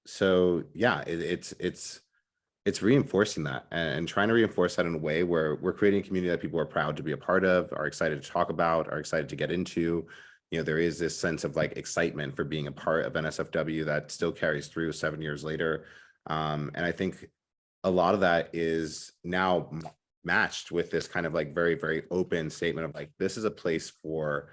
So yeah, it's reinforcing that and trying to reinforce that in a way where we're creating a community that people are proud to be a part of, are excited to talk about, are excited to get into. There is this sense of like excitement for being a part of NSFW that still carries through 7 years later. And I think a lot of that is now matched with this kind of like very, very open statement of like, this is a place for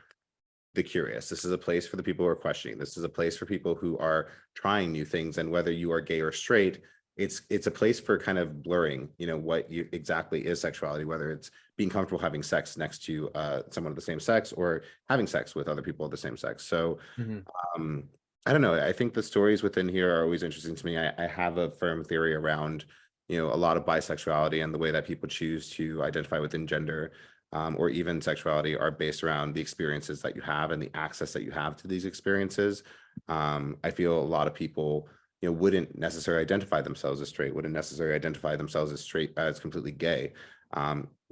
the curious. This is a place for the people who are questioning. This is a place for people who are trying new things. And whether you are gay or straight, it's a place for kind of blurring, what you exactly is sexuality, whether it's being comfortable having sex next to someone of the same sex or having sex with other people of the same sex. So I don't know. I think the stories within here are always interesting to me. I have a firm theory around, a lot of bisexuality and the way that people choose to identify within gender or even sexuality are based around the experiences that you have and the access that you have to these experiences. I feel a lot of people wouldn't necessarily identify themselves as straight, wouldn't necessarily identify themselves as straight, as completely gay,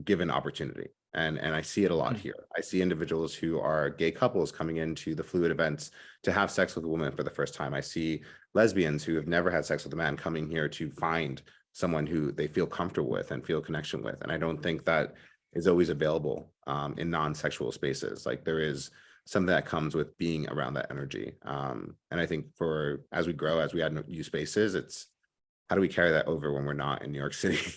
given opportunity. And I see it a lot here. I see individuals who are gay couples coming into the fluid events to have sex with a woman for the first time. I see lesbians who have never had sex with a man coming here to find someone who they feel comfortable with and feel connection with. And I don't think that is always available in non-sexual spaces. Like there is something that comes with being around that energy. And I think as we grow, as we add new spaces, it's how do we carry that over when we're not in New York City?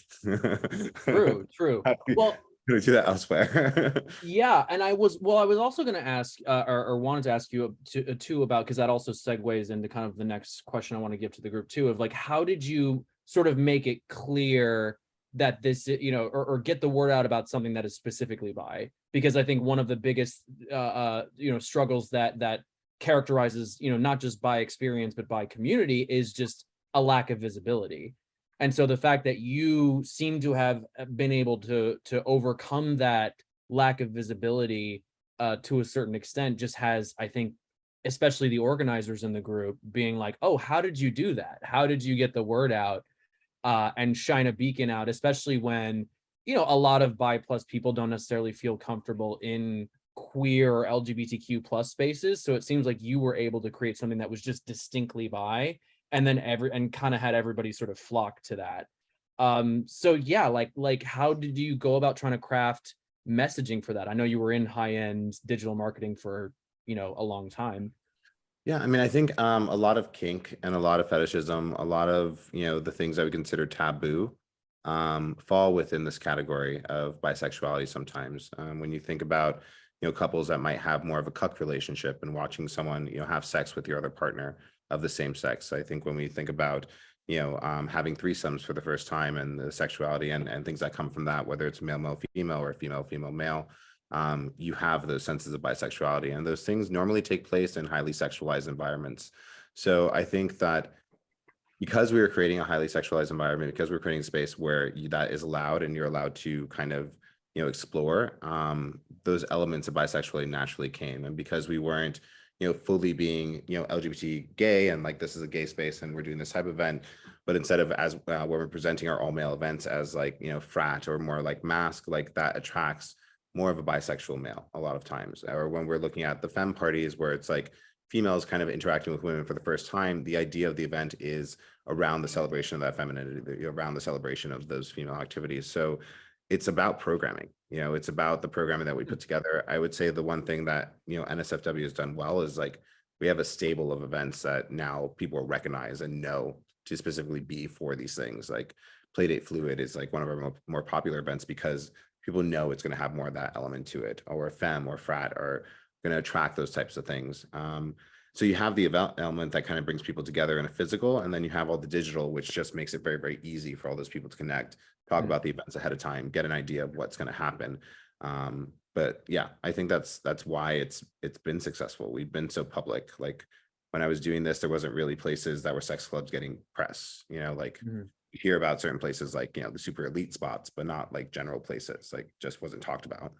True. Well, do that elsewhere. yeah, and I was also going to ask or wanted to ask you too about, because that also segues into kind of the next question I want to give to the group too, of like, how did you sort of make it clear that this, or get the word out about something that is specifically bi? Because I think one of the biggest, struggles that characterizes, not just bi experience, but bi community is just a lack of visibility. And so the fact that you seem to have been able to overcome that lack of visibility to a certain extent just has, I think, especially the organizers in the group being like, oh, how did you do that? How did you get the word out and shine a beacon out, especially when, a lot of bi plus people don't necessarily feel comfortable in queer or LGBTQ plus spaces. So it seems like you were able to create something that was just distinctly bi, and then kind of had everybody sort of flock to that. So yeah, like how did you go about trying to craft messaging for that? I know you were in high-end digital marketing for, a long time. Yeah, I mean, I think a lot of kink and a lot of fetishism, a lot of, the things that we consider taboo fall within this category of bisexuality sometimes. When you think about, couples that might have more of a cuck relationship and watching someone, have sex with your other partner of the same sex. I think when we think about, having threesomes for the first time and the sexuality and things that come from that, whether it's male, male, female, or female, female, male, you have those senses of bisexuality, and those things normally take place in highly sexualized environments. So I think that because we were creating a highly sexualized environment, because we're creating a space where that is allowed and you're allowed to kind of, explore, those elements of bisexuality naturally came. And because we weren't, fully being, LGBT gay and like, this is a gay space and we're doing this type of event, but instead of as when we're presenting our all male events as like, frat or more like mask, like that attracts more of a bisexual male a lot of times. Or when we're looking at the femme parties where it's like females kind of interacting with women for the first time, the idea of the event is around the celebration of that femininity, around the celebration of those female activities. So it's about programming, it's about the programming that we put together. I would say the one thing that, NSFW has done well is like, we have a stable of events that now people recognize and know to specifically be for these things. Like Playdate Fluid is like one of our more popular events because people know it's going to have more of that element to it, or femme or frat are going to attract those types of things. So you have the event element that kind of brings people together in a physical, and then you have all the digital, which just makes it very, very easy for all those people to connect, talk about the events ahead of time, get an idea of what's going to happen. But yeah, I think that's why it's been successful. We've been so public. Like when I was doing this, there wasn't really places that were sex clubs getting press, like you hear about certain places like, the super elite spots, but not like general places, like just wasn't talked about.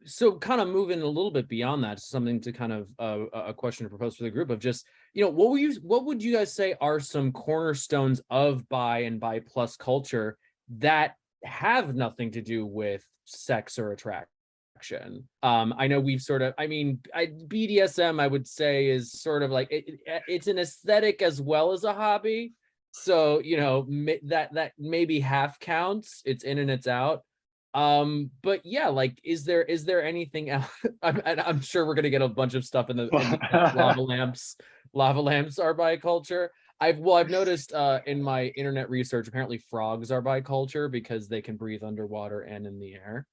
so kind of moving a little bit beyond that, something to kind of a question to propose for the group of just, what would you guys say are some cornerstones of bi and bi plus culture that have nothing to do with sex or attraction? I know we've sort of, BDSM, I would say, is sort of like it's an aesthetic as well as a hobby. So, that maybe half counts. It's in and it's out. But yeah, like, is there anything else? I'm sure we're gonna get a bunch of stuff in the lava lamps. Lava lamps are bi culture. I've noticed in my internet research, apparently frogs are bi culture because they can breathe underwater and in the air.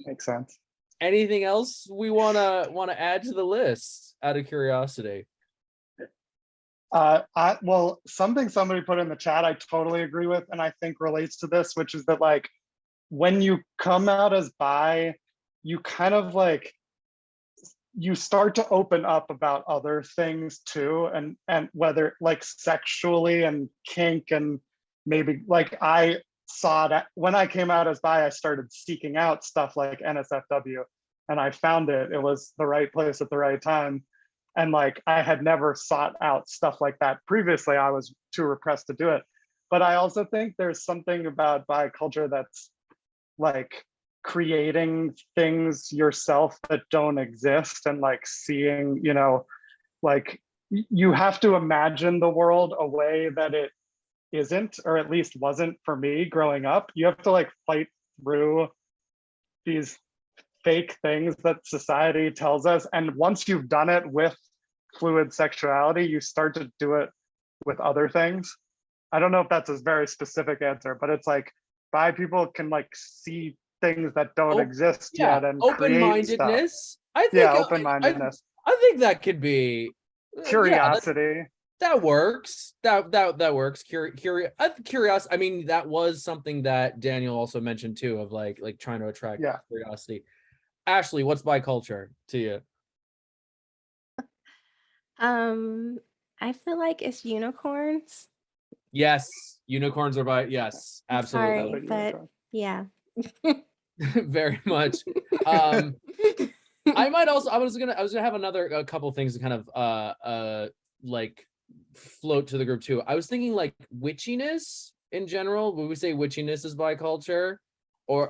Makes sense. Anything else we wanna add to the list out of curiosity? Well, something somebody put in the chat I totally agree with, and I think relates to this, which is that, like, when you come out as bi, you kind of like, you start to open up about other things too, and whether like sexually and kink, and maybe like I saw that when I came out as bi, I started seeking out stuff like NSFW, and I found it was the right place at the right time. And like, I had never sought out stuff like that previously. I was too repressed to do it. But I also think there's something about bi culture that's like creating things yourself that don't exist, and like seeing, like you have to imagine the world a way that it isn't, or at least wasn't for me growing up. You have to like fight through these fake things that society tells us, and once you've done it with fluid sexuality, you start to do it with other things. I don't know if that's a very specific answer, but it's like bi people can like see things that don't exist yet, and open-mindedness. I think open-mindedness. I think that could be curiosity. That works. That works. Curiosity. I mean, that was something that Daniel also mentioned too, of like trying to attract curiosity. Ashlei, what's bi culture to you? I feel like it's unicorns. Yes, unicorns are bi. Yes, absolutely. Sorry, but yeah. Very much. I was gonna have a couple things to kind of like float to the group too. I was thinking like witchiness in general. Would we say witchiness is bi culture? Or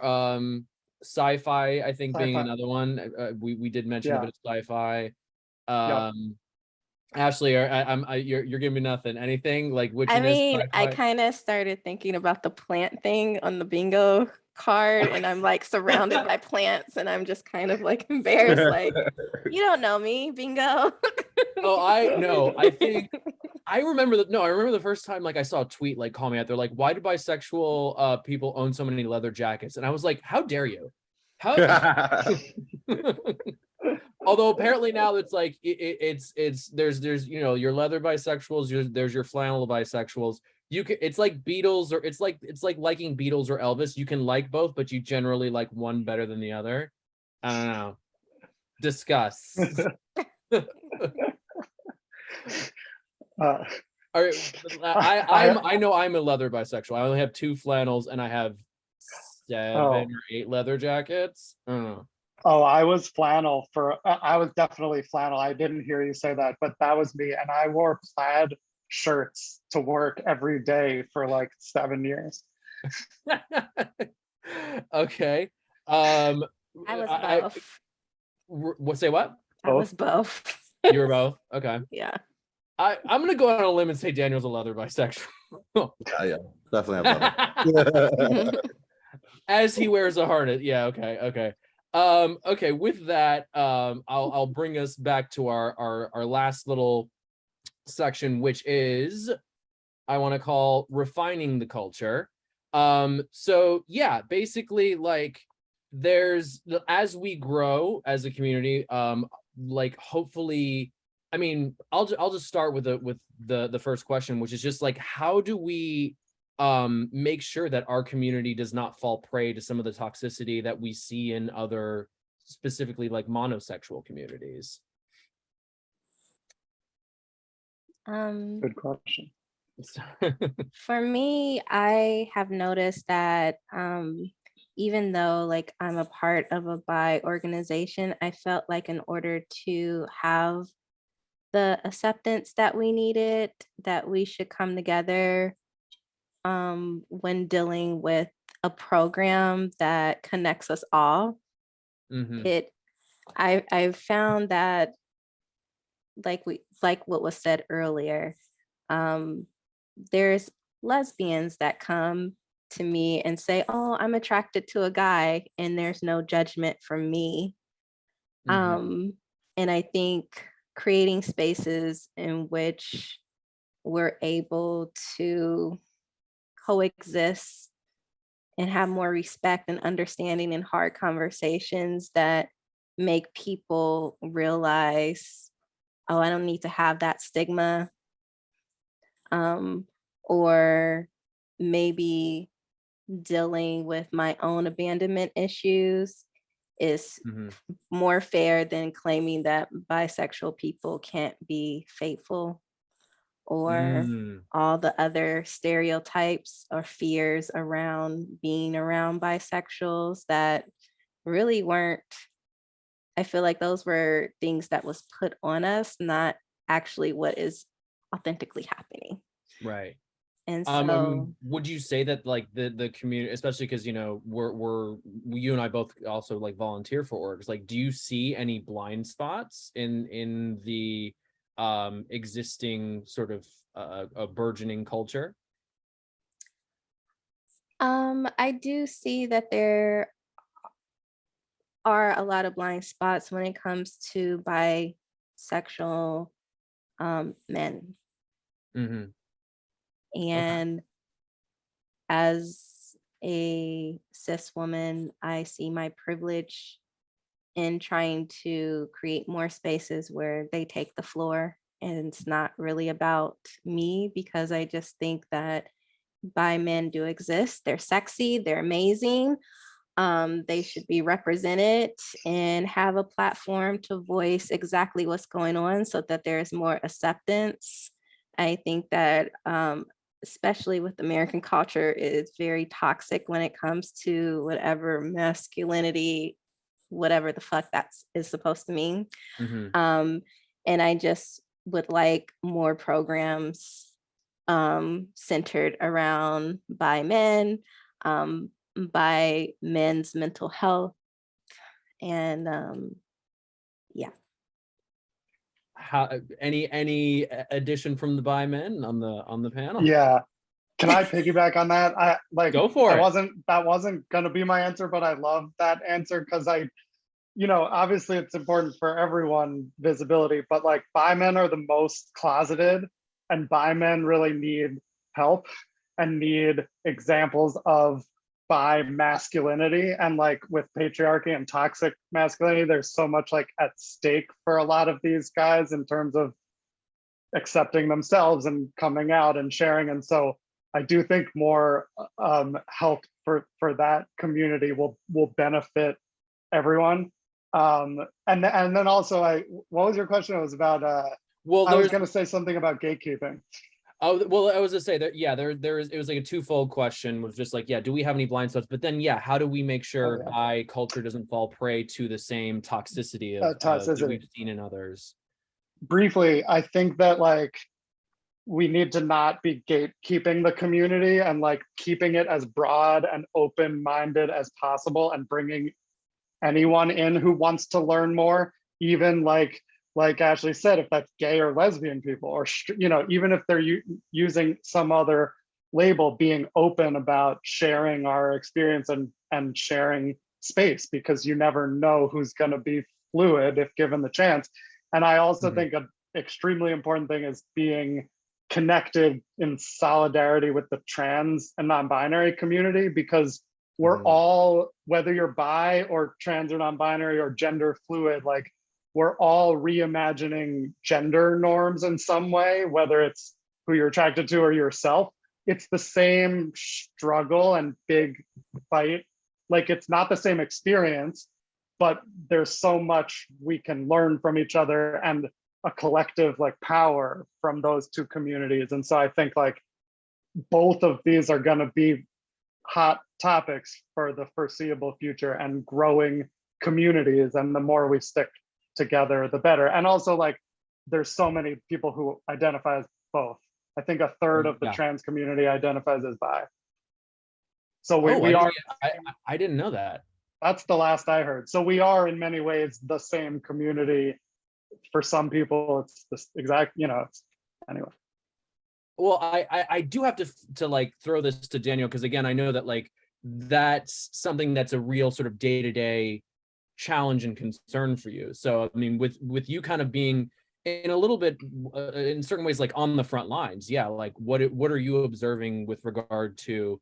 sci-fi, I think, being another one. We did mention a bit of sci-fi. Ashlei, you're giving me nothing. Anything like witchiness? I mean, sci-fi? I kind of started thinking about the plant thing on the bingo card, and I'm like surrounded by plants, and I'm just kind of like embarrassed, like, you don't know me, bingo. Oh, I think I remember the first time like I saw a tweet like call me out. They're like, why do bisexual people own so many leather jackets? And I was like, how dare you? How although apparently now it's like there's your leather bisexuals, there's your flannel bisexuals. You can, it's like Beatles, or it's like liking Beatles or Elvis. You can like both, but you generally like one better than the other. I don't know. Discuss. All right, I know I'm a leather bisexual. I only have 2 flannels, and I have 7 or 8 leather jackets. I don't know. Oh, I was flannel I was definitely flannel. I didn't hear you say that, but that was me. And I wore plaid shirts to work every day for like 7 years. Okay. I was both. Say what? I was both. You were both? Okay. Yeah. I'm gonna go out on a limb and say Daniel's a leather bisexual. Yeah, definitely have leather. As he wears a harness. Yeah, okay. Okay, with that, I'll bring us back to our last little section, which is I want to call refining the culture. So yeah, basically, like, there's, as we grow as a community, like, hopefully, I mean, I'll just start with the first question, which is just like, how do we make sure that our community does not fall prey to some of the toxicity that we see in other, specifically like monosexual communities? Good question. For me, I have noticed that even though like I'm a part of a bi organization, I felt like in order to have the acceptance that we needed, that we should come together when dealing with a program that connects us all. Mhm. I've found that like what was said earlier, there's lesbians that come to me and say, oh, I'm attracted to a guy, and there's no judgment from me. Mhm. And I think creating spaces in which we're able to coexist and have more respect and understanding in hard conversations that make people realize, oh, I don't need to have that stigma. Or maybe dealing with my own abandonment issues is Mhm. more fair than claiming that bisexual people can't be faithful, or Mm. all the other stereotypes or fears around being around bisexuals that really weren't. I feel like those were things that was put on us, not actually what is authentically happening. Right. And so Would you say that like the community, especially because you know you and I both also like volunteer for orgs, like do you see any blind spots in the existing sort of a burgeoning culture? I do see that there are a lot of blind spots when it comes to bisexual men. Mm-hmm. Okay. And as a cis woman, I see my privilege in trying to create more spaces where they take the floor. And it's not really about me, because I just think that bi men do exist. They're sexy, they're amazing. They should be represented and have a platform to voice exactly what's going on so that there's more acceptance. I think that especially with American culture, it's very toxic when it comes to whatever masculinity, whatever the fuck that is supposed to mean. Mm-hmm. And I just would like more programs centered around bi men, by men's mental health, and yeah. How any addition from the bi men on the panel? Yeah. Can I piggyback on that? Go for it. That wasn't gonna be my answer, but I love that answer because obviously it's important for everyone visibility, but like bi men are the most closeted, and bi men really need help and need examples of bi masculinity. And like with patriarchy and toxic masculinity, there's so much like at stake for a lot of these guys in terms of accepting themselves and coming out and sharing. And so I do think more help for that community will benefit everyone. And then also, what was your question? It was about Well, I was there's going to say something about gatekeeping. Oh, well, I was to say that, yeah, there is, it was like a twofold question, was just like, yeah, do we have any blind spots? But then, yeah, how do we make sure Oh, bi culture doesn't fall prey to the same toxicity yeah. of that Toxicity. we've seen in others? Briefly, I think that like we need to not be gatekeeping the community and like keeping it as broad and open-minded as possible and bringing anyone in who wants to learn more, even like Ashley said, if that's gay or lesbian people, or even if they're using some other label, being open about sharing our experience and sharing space, because you never know who's going to be fluid if given the chance. And I also think an extremely important thing is being connected in solidarity with the trans and non-binary community, because we're all, whether you're bi or trans or non-binary or gender fluid, like we're all reimagining gender norms in some way, whether it's who you're attracted to or yourself. It's the same struggle and big fight. Like it's not the same experience, but there's so much we can learn from each other and a collective like power from those two communities. And so I think like both of these are going to be hot topics for the foreseeable future and growing communities. And the more we stick together, the better. And also, like, there's so many people who identify as both. I think a third of the Yeah. trans community identifies as bi. So we, Oh, we are, I didn't know that. that's the last I heard. So we are in many ways the same community. For some people, it's this exact, it's anyway. Well, I do have to like throw this to Daniel, because again, I know that like that's something that's a real sort of day-to-day challenge and concern for you. So I mean, with you kind of being in a little bit in certain ways like on the front lines, yeah, like what are you observing with regard to,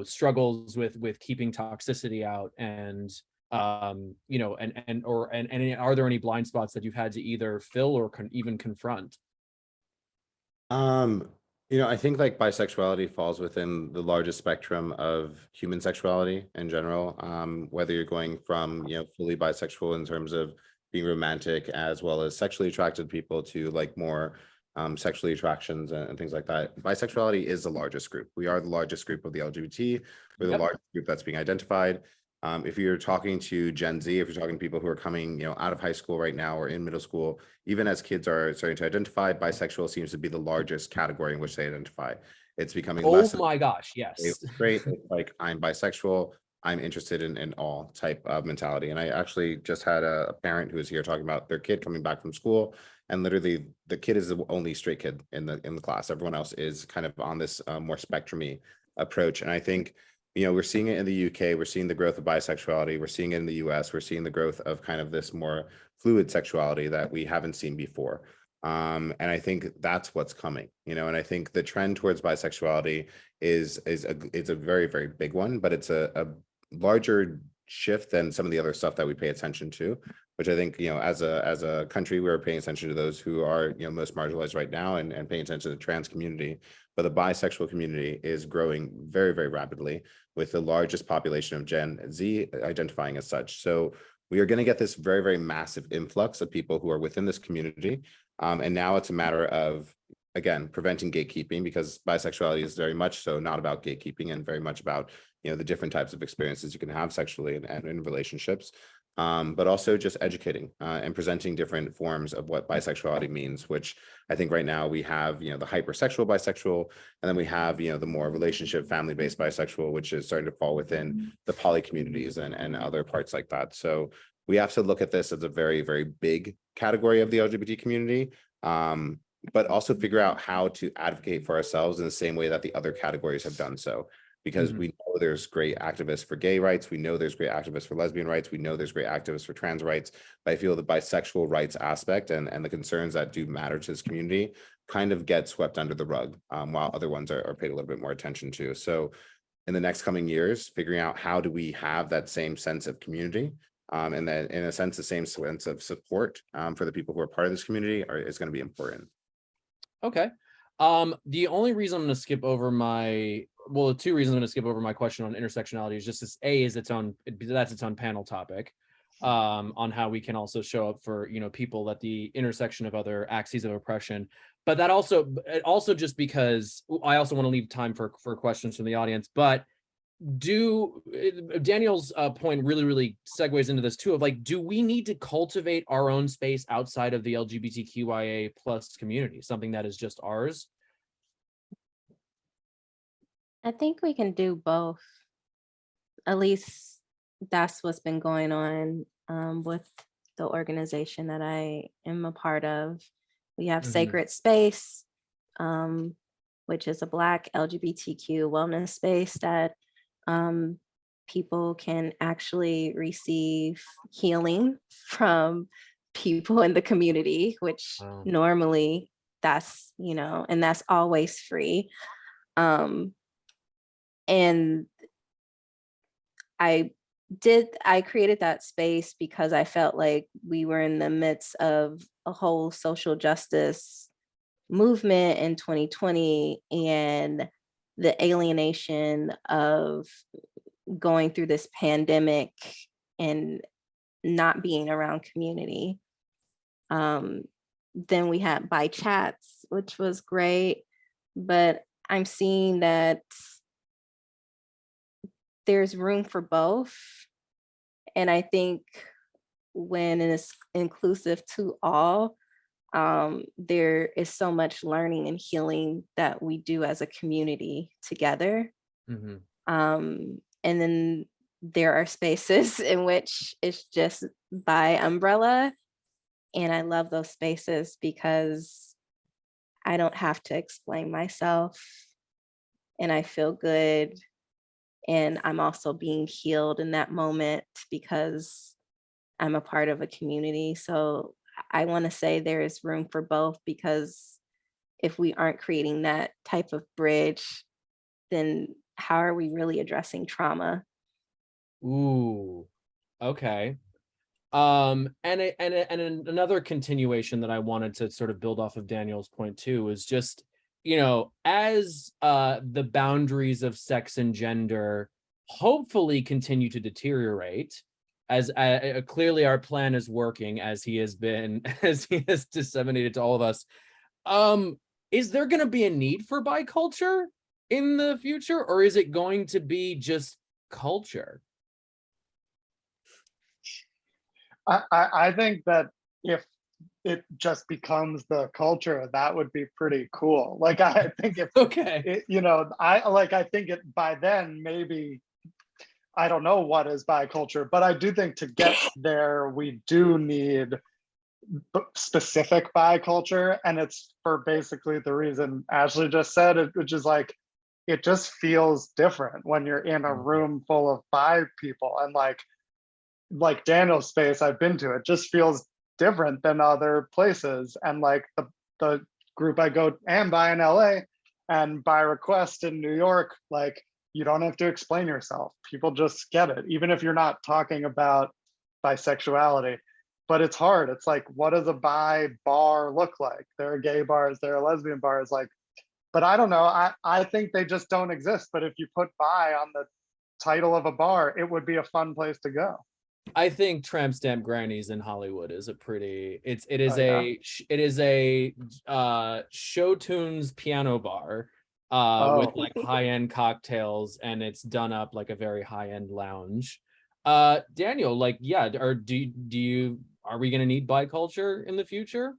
struggles with keeping toxicity out, and and are there any blind spots that you've had to either fill or even confront? I think like bisexuality falls within the largest spectrum of human sexuality in general. Whether you're going from, fully bisexual in terms of being romantic, as well as sexually attracted people, to like more sexually attractions and things like that. Bisexuality is the largest group. We are the largest group of the LGBT. We're the Yep. largest group that's being identified. If you're talking to Gen Z, if you're talking to people who are coming, out of high school right now or in middle school, even as kids are starting to identify, bisexual seems to be the largest category in which they identify. It's becoming Oh less my gosh, yes. straight. It's like, I'm bisexual, I'm interested in all type of mentality. And I actually just had a parent who was here talking about their kid coming back from school, and literally the kid is the only straight kid in the class. Everyone else is kind of on this more spectrumy approach. And I think, we're seeing it in the UK, we're seeing the growth of bisexuality, we're seeing it in the US, we're seeing the growth of kind of this more fluid sexuality that we haven't seen before. And I think that's what's coming, and I think the trend towards bisexuality is it's a very, very big one, but it's a larger shift than some of the other stuff that we pay attention to, which I think, as a country, we're paying attention to those who are, most marginalized right now, and paying attention to the trans community. But the bisexual community is growing very, very rapidly, with the largest population of Gen Z identifying as such. So we are going to get this very, very massive influx of people who are within this community. And now it's a matter of, again, preventing gatekeeping, because bisexuality is very much so not about gatekeeping, and very much about, the different types of experiences you can have sexually and in relationships. But also just educating and presenting different forms of what bisexuality means, which I think right now we have, the hypersexual bisexual, and then we have, the more relationship family-based bisexual, which is starting to fall within the poly communities and other parts like that. So we have to look at this as a very, very big category of the LGBT community, but also figure out how to advocate for ourselves in the same way that the other categories have done so. Because we know there's great activists for gay rights, we know there's great activists for lesbian rights, we know there's great activists for trans rights, but I feel the bisexual rights aspect and the concerns that do matter to this community kind of get swept under the rug, while other ones are paid a little bit more attention to. So in the next coming years, figuring out how do we have that same sense of community, and then in a sense, the same sense of support for the people who are part of this community is going to be important. Okay. The only reason I'm going to skip over the two reasons I'm going to skip over my question on intersectionality is just that's its own panel topic, on how we can also show up for, people at the intersection of other axes of oppression. But that also just because I also want to leave time for questions from the audience, but Daniel's point really segues into this too, of like, do we need to cultivate our own space outside of the LGBTQIA plus community, something that is just ours? I think we can do both. At least that's what's been going on with the organization that I am a part of. We have Sacred Space, which is a Black LGBTQ wellness space that people can actually receive healing from people in the community, which normally that's, and that's always free. And I created that space because I felt like we were in the midst of a whole social justice movement in 2020, and the alienation of going through this pandemic and not being around community. Then we had Bi Chats, which was great, but I'm seeing that there's room for both. And I think when it's inclusive to all, there is so much learning and healing that we do as a community together. Mhm. And then there are spaces in which it's just by umbrella. And I love those spaces because I don't have to explain myself, and I feel good. And I'm also being healed in that moment because I'm a part of a community. So I want to say there is room for both, because if we aren't creating that type of bridge, then how are we really addressing trauma? Ooh, okay. And another continuation that I wanted to sort of build off of Daniel's point too is just, as the boundaries of sex and gender hopefully continue to deteriorate, as clearly our plan is working, as he has been, as he has disseminated to all of us. Is there going to be a need for biculture in the future, or is it going to be just culture? I think that if it just becomes the culture, that would be pretty cool. Like, I think if Okay. it, I think it by then, maybe, I don't know what is biculture, but I do think to get there, we do need specific biculture. And it's for basically the reason Ashley just said, which is like, it just feels different when you're in a room full of bi people. And like Daniel's space I've been to, it just feels different than other places. And like the group I go and by in LA and by request in New York, like, you don't have to explain yourself. People just get it, even if you're not talking about bisexuality. But it's hard. It's like, what does a bi bar look like? There are gay bars, there are lesbian bars, like, but I don't know. I think they just don't exist. But if you put bi on the title of a bar, it would be a fun place to go. I think Tramp Stamp Grannies in Hollywood is a pretty, it is Oh, a show tunes piano bar with like high-end cocktails, and it's done up like a very high-end lounge. Daniel, like, yeah, or are we going to need biculture in the future?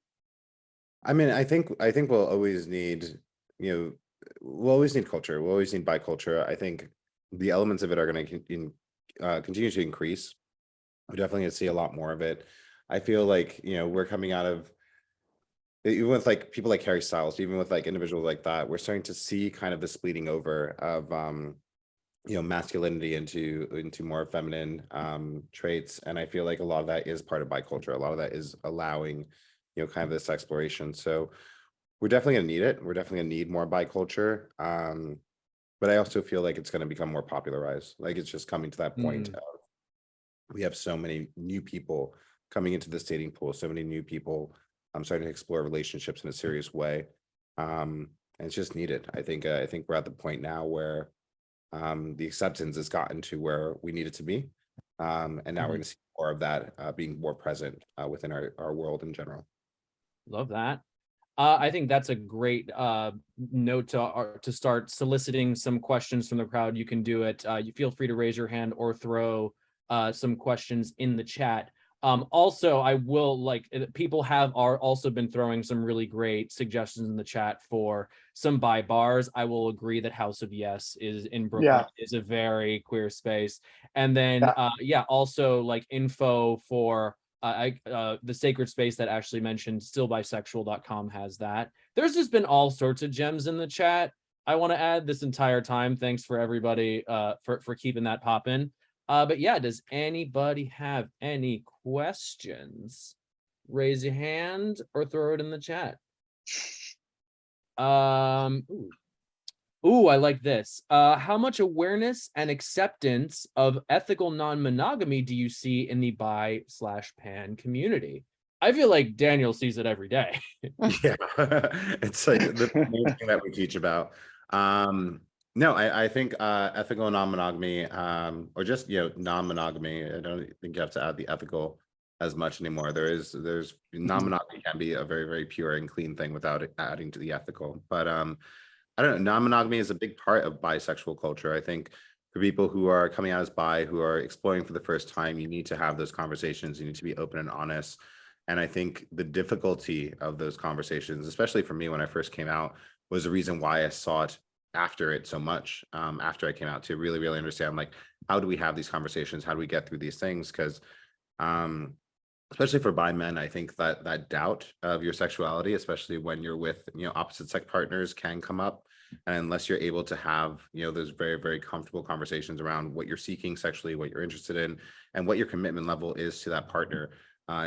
I mean, I think we'll always need, we'll always need culture. We'll always need biculture. I think the elements of it are going to continue to increase. We're definitely going to see a lot more of it. I feel like, we're coming out of, even with like people like Harry Styles, even with like individuals like that, we're starting to see kind of this bleeding over of, masculinity into more feminine traits. And I feel like a lot of that is part of biculture. A lot of that is allowing, kind of this exploration. So we're definitely going to need it. We're definitely going to need more biculture. But I also feel like it's going to become more popularized. Like, it's just coming to that point of, we have so many new people coming into this dating pool, so many new people starting to explore relationships in a serious way. And it's just needed. I think we're at the point now where the acceptance has gotten to where we need it to be. And now we're going to see more of that being more present within our world in general. Love that. I think that's a great note to start soliciting some questions from the crowd. You can do it. You feel free to raise your hand or throw some questions in the chat. Also, I will people are also been throwing some really great suggestions in the chat for some bi bars. I will agree that House of Yes is in Brooklyn is a very queer space. And then also like info for the sacred space that Ashley mentioned, stillbisexual.com has that. There's just been all sorts of gems in the chat. I want to add this entire time. Thanks for everybody for keeping that popping. But yeah, does anybody have any questions? Raise your hand or throw it in the chat. Ooh, I like this. How much awareness and acceptance of ethical non-monogamy do you see in the bi/pan community? I feel like Daniel sees it every day. Yeah, it's like the main thing that we teach about. No, I think ethical non-monogamy, or just non-monogamy. I don't think you have to add the ethical as much anymore. There's non-monogamy can be a very, very pure and clean thing without adding to the ethical. But I don't know, non-monogamy is a big part of bisexual culture. I think for people who are coming out as bi, who are exploring for the first time, you need to have those conversations. You need to be open and honest. And I think the difficulty of those conversations, especially for me when I first came out, was the reason why I sought after it so much, after I came out, to really, really understand, like, how do we have these conversations? How do we get through these things? Because especially for bi men, I think that that doubt of your sexuality, especially when you're with, opposite sex partners, can come up. And unless you're able to have, those very, very comfortable conversations around what you're seeking sexually, what you're interested in, and what your commitment level is to that partner,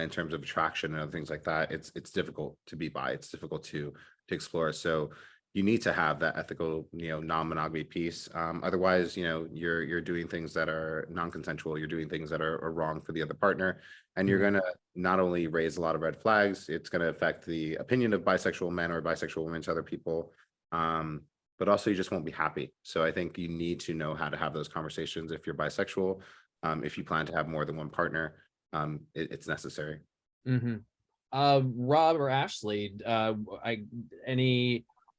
in terms of attraction and other things like that, it's difficult to be bi. It's difficult to explore. So you need to have that ethical, non-monogamy piece. Otherwise, you're doing things that are non-consensual. You're doing things that are wrong for the other partner, and you're going to not only raise a lot of red flags, it's going to affect the opinion of bisexual men or bisexual women to other people. But also you just won't be happy. So I think you need to know how to have those conversations if you're bisexual. If you plan to have more than one partner, it's necessary. Rob or Ashley, or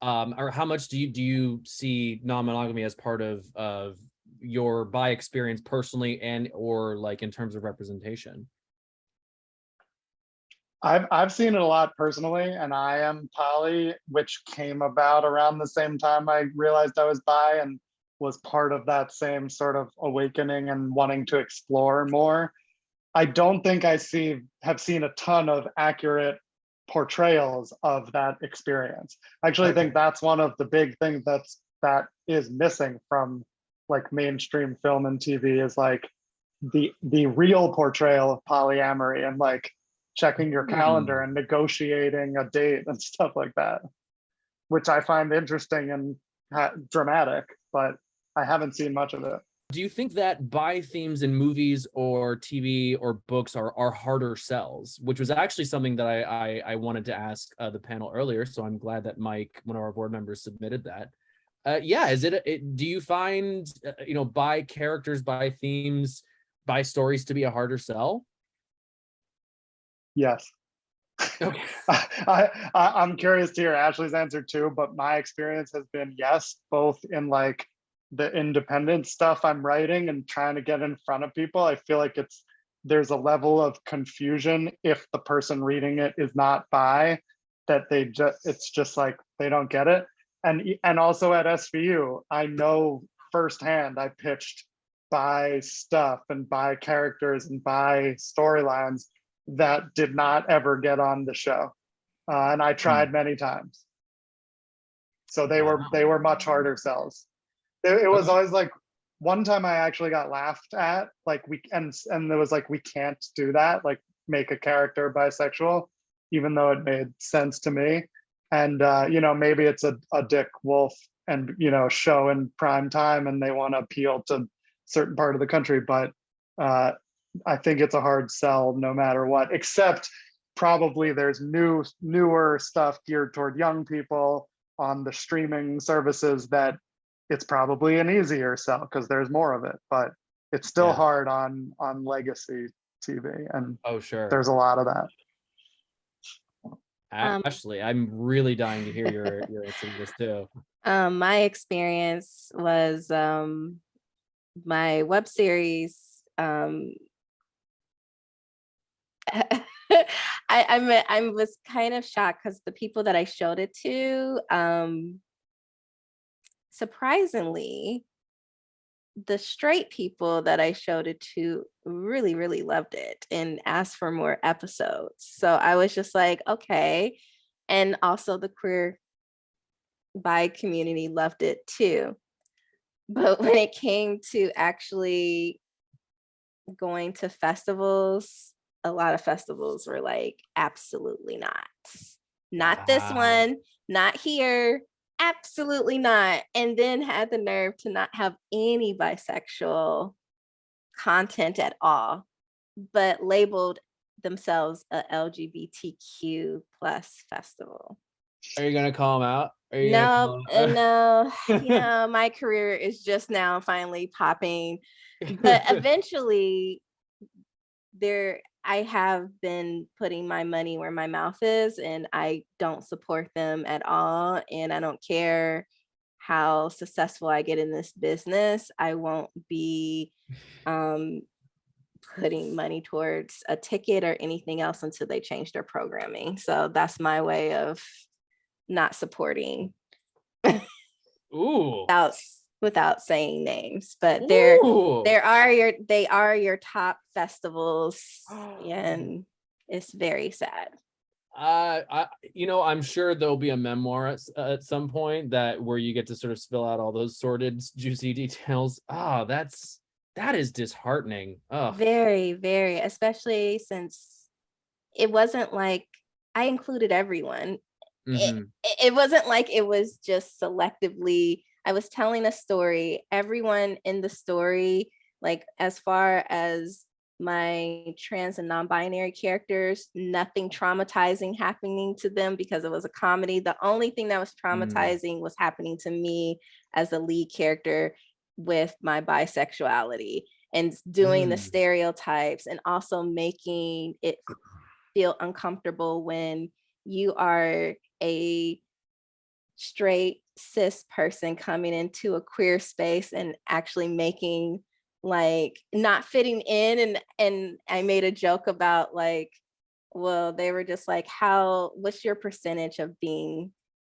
how much do you see non-monogamy as part of your bi experience personally, and or like in terms of representation? I've seen it a lot personally, and I am poly, which came about around the same time I realized I was bi, and was part of that same sort of awakening and wanting to explore more. I don't think I have seen a ton of accurate portrayals of that experience. I actually think that's one of the big things that is missing from like mainstream film and TV, is like the real portrayal of polyamory, and like checking your calendar and negotiating a date and stuff like that, which I find interesting and dramatic, but I haven't seen much of it. Do you think that bi themes in movies or TV or books are harder sells? Which was actually something that I wanted to ask the panel earlier. So I'm glad that Mike, one of our board members, submitted that. Do you find bi characters, bi themes, bi stories to be a harder sell? Yes. Okay. I'm curious to hear Ashley's answer too, but my experience has been yes, both in like the independent stuff I'm writing and trying to get in front of people. I feel like there's a level of confusion if the person reading it is not bi, that it's just like they don't get it. And also at SVU, I know firsthand I pitched bi stuff and bi characters and bi storylines that did not ever get on the show, and I tried many times. So they were much harder sells. It was always like, one time I actually got laughed at, like and it was like, we can't do that, like make a character bisexual, even though it made sense to me. And maybe it's a Dick Wolf and show in prime time, and they want to appeal to certain part of the country, but I think it's a hard sell no matter what, except probably there's newer stuff geared toward young people on the streaming services that it's probably an easier sell because there's more of it, but it's still hard on legacy TV, and sure, there's a lot of that. Ashley, I'm really dying to hear your answer to this too. My experience was my web series. I was kind of shocked because the people that I showed it to, surprisingly, the straight people that I showed it to really, really loved it and asked for more episodes. So I was just like, okay. And also the queer bi community loved it too. But when it came to actually going to festivals, a lot of festivals were like, absolutely not. Not this one, not here. Absolutely not. And then had the nerve to not have any bisexual content at all, but labeled themselves a LGBTQ plus festival. Are you gonna call them out? No, no. My career is just now finally popping, but eventually I have been putting my money where my mouth is, and I don't support them at all. And I don't care how successful I get in this business, I won't be putting money towards a ticket or anything else until they change their programming. So that's my way of not supporting Ooh. without saying names, but Ooh. they are your top festivals, and it's very sad. I'm sure there'll be a memoir at some point where you get to sort of spill out all those sordid, juicy details. That is disheartening. Oh, Very, very, especially since it wasn't like I included everyone. It wasn't like it was just selectively. I was telling a story, everyone in the story, like as far as my trans and non-binary characters, nothing traumatizing happening to them because it was a comedy. The only thing that was traumatizing was happening to me as the lead character with my bisexuality and doing the stereotypes, and also making it feel uncomfortable when you are a straight cis person coming into a queer space and actually making, like, not fitting in. And I made a joke about, like, well, they were just like, what's your percentage of being,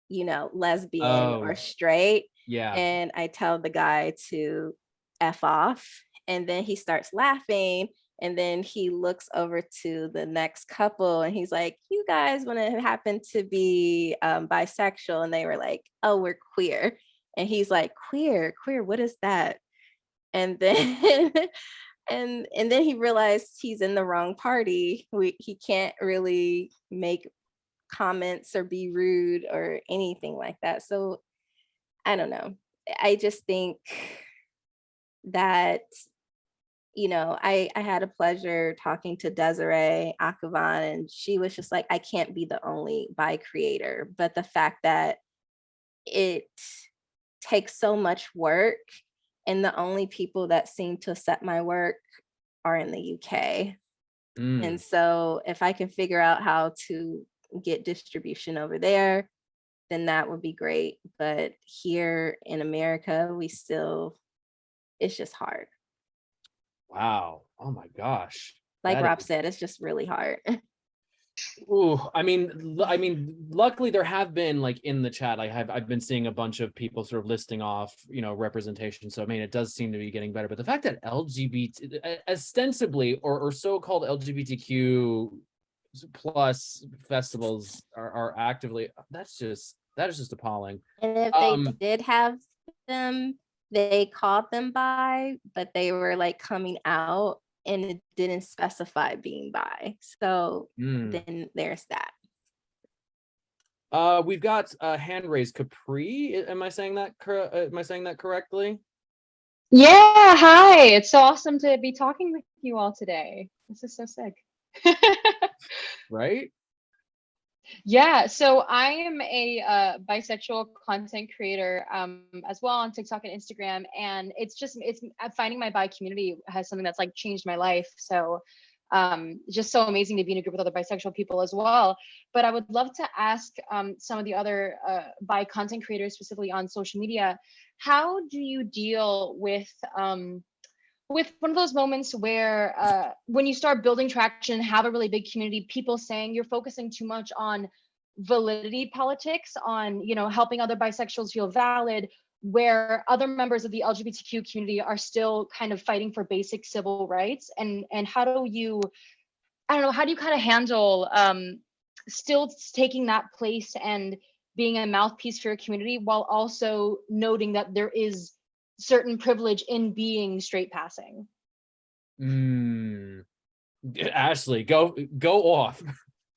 lesbian or straight? yeah. And I tell the guy to F off, and then he starts laughing. And then he looks over to the next couple and he's like, you guys want to happen to be bisexual? And they were like, oh, we're queer. And he's like, queer, what is that? And then and then he realized he's in the wrong party. He can't really make comments or be rude or anything like that. So I don't know. I just think that, I had a pleasure talking to Desiree Akavan, and she was just like, I can't be the only bi creator, but the fact that it takes so much work and the only people that seem to accept my work are in the UK. And so if I can figure out how to get distribution over there, then that would be great. But here in America, it's just hard. Wow. Oh my gosh. Like Rob said, it's just really hard. Ooh, I mean, luckily there have been, like, in the chat, I've been seeing a bunch of people sort of listing off, representation. So I mean, it does seem to be getting better. But the fact that LGBT, ostensibly or so-called LGBTQ plus festivals are actively, that is just appalling. And if they did have them, they called them bi, but they were like coming out and it didn't specify being bi. So then there's that. We've got a hand raised. Capri, am I saying that correctly? Yeah, hi. It's so awesome to be talking with you all today. This is so sick. Right? Yeah, so I am a bisexual content creator as well on TikTok and Instagram, and it's finding my bi community has something that's like changed my life. So just so amazing to be in a group with other bisexual people as well. But I would love to ask some of the other bi content creators, specifically on social media, how do you deal with one of those moments where when you start building traction, have a really big community, people saying you're focusing too much on validity politics, on helping other bisexuals feel valid, where other members of the LGBTQ community are still kind of fighting for basic civil rights, and how do you kind of handle still taking that place and being a mouthpiece for your community while also noting that there is certain privilege in being straight passing? Ashlei, go off.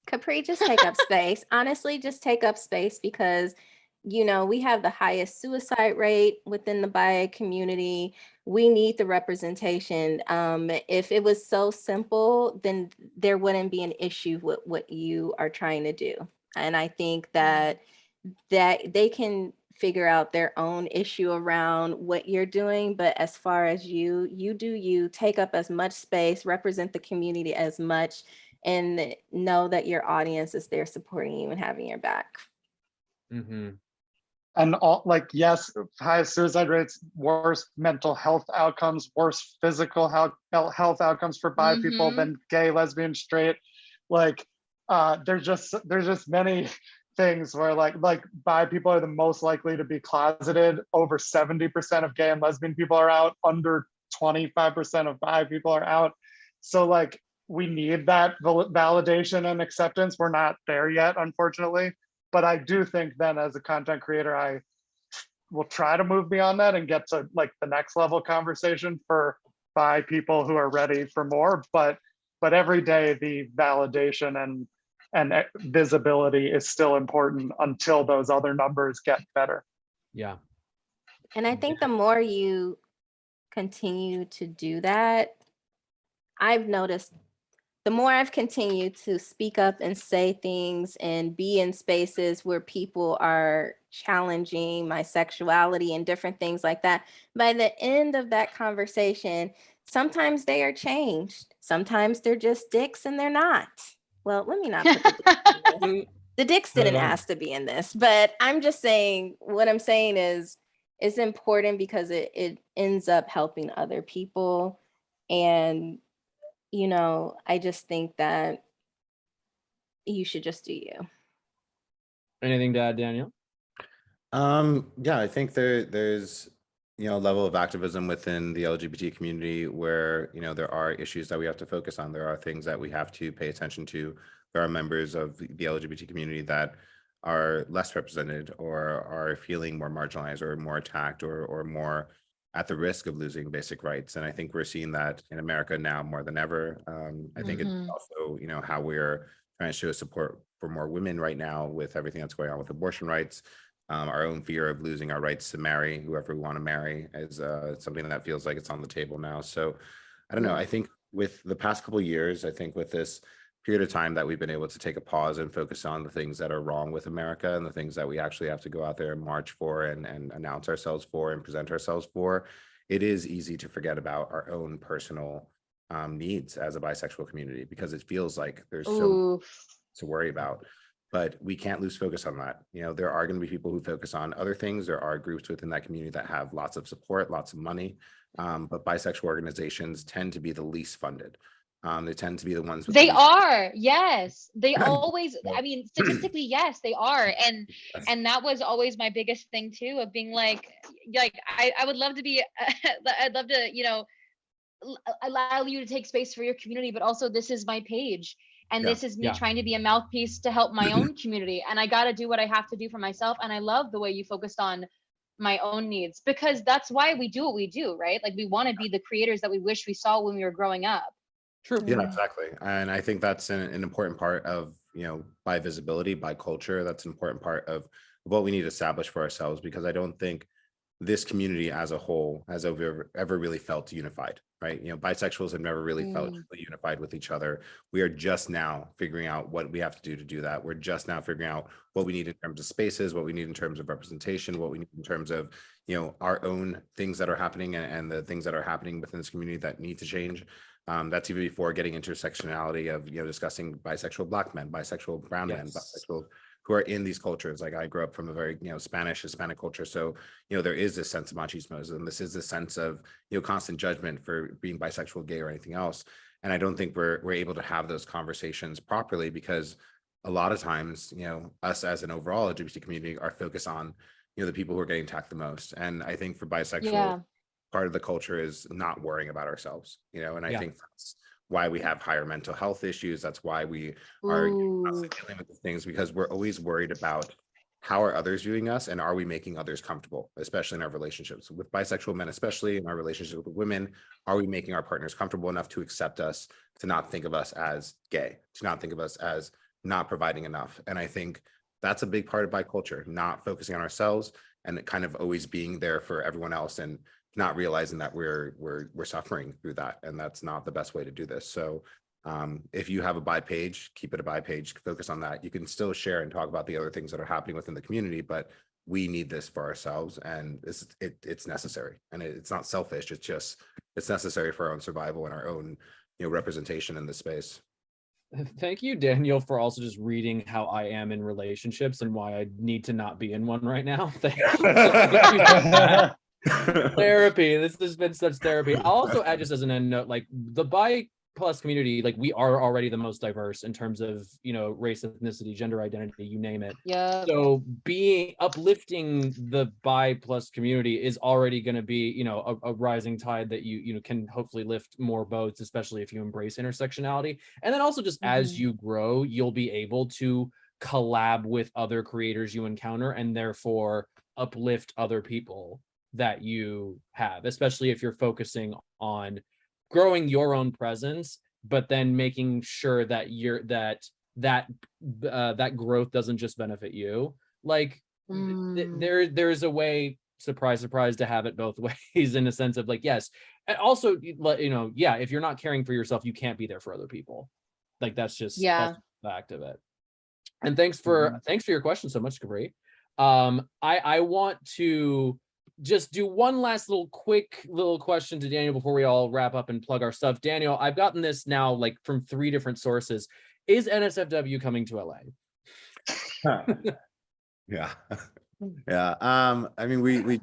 Capri, just take up space. Honestly, just take up space, because we have the highest suicide rate within the bi community. We need the representation. If it was so simple, then there wouldn't be an issue with what you are trying to do. And I think that they can figure out their own issue around what you're doing. But as far as you take up as much space, represent the community as much, and know that your audience is there supporting you and having your back. and all, like, yes, high suicide rates, worse mental health outcomes, worse physical health outcomes for bi people than gay, lesbian, straight. Like, there's just many things where like bi people are the most likely to be closeted. Over 70% of gay and lesbian people are out. Under 25% of bi people are out. So like, we need that validation and acceptance. We're not there yet, unfortunately. But I do think then as a content creator, I will try to move beyond that and get to like the next level conversation for bi people who are ready for more. But every day the validation and visibility is still important until those other numbers get better. Yeah. And I think the more you continue to do that, I've noticed the more I've continued to speak up and say things and be in spaces where people are challenging my sexuality and different things like that, by the end of that conversation, sometimes they are changed. Sometimes they're just dicks and they're not. Well, let me not put the dicks in this. The dicks didn't ask to be in this, but I'm just saying, what I'm saying is it's important because it ends up helping other people. And you know, I just think that you should just do you. Anything to add, Daniel? Yeah, I think there's a level of activism within the LGBT community where there are issues that we have to focus on. There are things that we have to pay attention to. There are members of the LGBT community that are less represented or are feeling more marginalized or more attacked or more at the risk of losing basic rights. And I think we're seeing that in America now more than ever. I think it's also, how we're trying to show support for more women right now with everything that's going on with abortion rights. Our own fear of losing our rights to marry whoever we want to marry is something that feels like it's on the table now. So I don't know. I think with the past couple of years, I think with this period of time that we've been able to take a pause and focus on the things that are wrong with America and the things that we actually have to go out there and march for and announce ourselves for and present ourselves for, it is easy to forget about our own personal needs as a bisexual community because it feels like there's so much to worry about. But we can't lose focus on that. There are going to be people who focus on other things. There are groups within that community that have lots of support, lots of money. But bisexual organizations tend to be the least funded. They tend to be the ones with they are, yes, they always, Yeah. I mean, statistically, yes, they are. And that was always my biggest thing too, of being like I would love to be I'd love to, allow you to take space for your community, but also this is my page. And this is me trying to be a mouthpiece to help my own community. And I got to do what I have to do for myself. And I love the way you focused on my own needs, because that's why we do what we do, right? Like we want to be the creators that we wish we saw when we were growing up. True. Yeah, exactly. And I think that's an important part of, bi visibility, bi culture. That's an important part of what we need to establish for ourselves, because I don't think this community as a whole has ever really felt unified, right? Bisexuals have never really felt truly unified with each other. We are just now figuring out what we have to do that. We're just now figuring out what we need in terms of spaces, what we need in terms of representation, what we need in terms of, our own things that are happening and the things that are happening within this community that need to change. That's even before getting intersectionality of, discussing bisexual Black men, bisexual brown men, bisexual who are in these cultures. Like I grew up from a very, Spanish, Hispanic culture. So, there is this sense of machismo, and this is the sense of, constant judgment for being bisexual, gay, or anything else. And I don't think we're able to have those conversations properly because a lot of times, us as an overall LGBT community are focused on, the people who are getting attacked the most. And I think for bisexual, part of the culture is not worrying about ourselves, and I think that's why we have higher mental health issues. That's why we are constantly dealing with these things, because we're always worried about how are others viewing us and are we making others comfortable, especially in our relationships with bisexual men, especially in our relationship with women. Are we making our partners comfortable enough to accept us, to not think of us as gay, to not think of us as not providing enough? And I think that's a big part of bi culture, not focusing on ourselves and kind of always being there for everyone else and not realizing that we're suffering through that. And that's not the best way to do this. So if you have a bi page, keep it a bi page, focus on that. You can still share and talk about the other things that are happening within the community, but we need this for ourselves, and it's necessary. And it's not selfish. It's necessary for our own survival and our own, representation in this space. Thank you, Daniel, for also just reading how I am in relationships and why I need to not be in one right now. Thank you so much. Therapy. This has been such therapy. I'll also add, just as an end note, like the bi plus community, like we are already the most diverse in terms of, you know, race, ethnicity, gender identity, you name it. Yeah. So being uplifting the bi plus community is already going to be, you know, a rising tide that you know can hopefully lift more boats, especially if you embrace intersectionality. And then also just as you grow, you'll be able to collab with other creators you encounter and therefore uplift other people that you have, especially if you're focusing on growing your own presence, but then making sure that that growth doesn't just benefit you. Like there's a way, surprise, surprise, to have it both ways, in a sense of like, yes, and also, you know, yeah, if you're not caring for yourself, you can't be there for other people. Like that's just that's the fact of it. And thanks for your question so much, Capri. I want to just do one last quick question to Daniel before we all wrap up and plug our stuff. Daniel, I've gotten this now like from 3 different sources. Is NSFW coming to LA? Yeah. Yeah. I mean,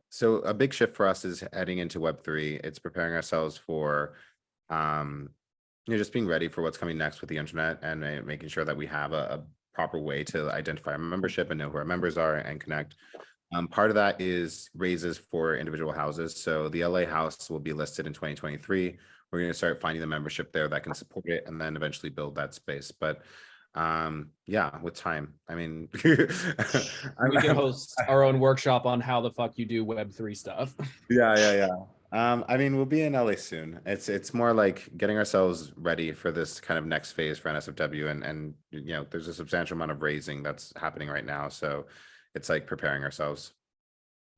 so a big shift for us is heading into Web3. It's preparing ourselves for, you know, just being ready for what's coming next with the internet and making sure that we have a proper way to identify our membership and know who our members are and connect. Part of that is raises for individual houses. So the LA house will be listed in 2023. We're going to start finding the membership there that can support it and then eventually build that space. But yeah, with time, I mean, we can host our own workshop on how the fuck you do Web3 stuff. Yeah. I mean, we'll be in LA soon. It's more like getting ourselves ready for this kind of next phase for NSFW, and you know, there's a substantial amount of raising that's happening right now. So it's like preparing ourselves.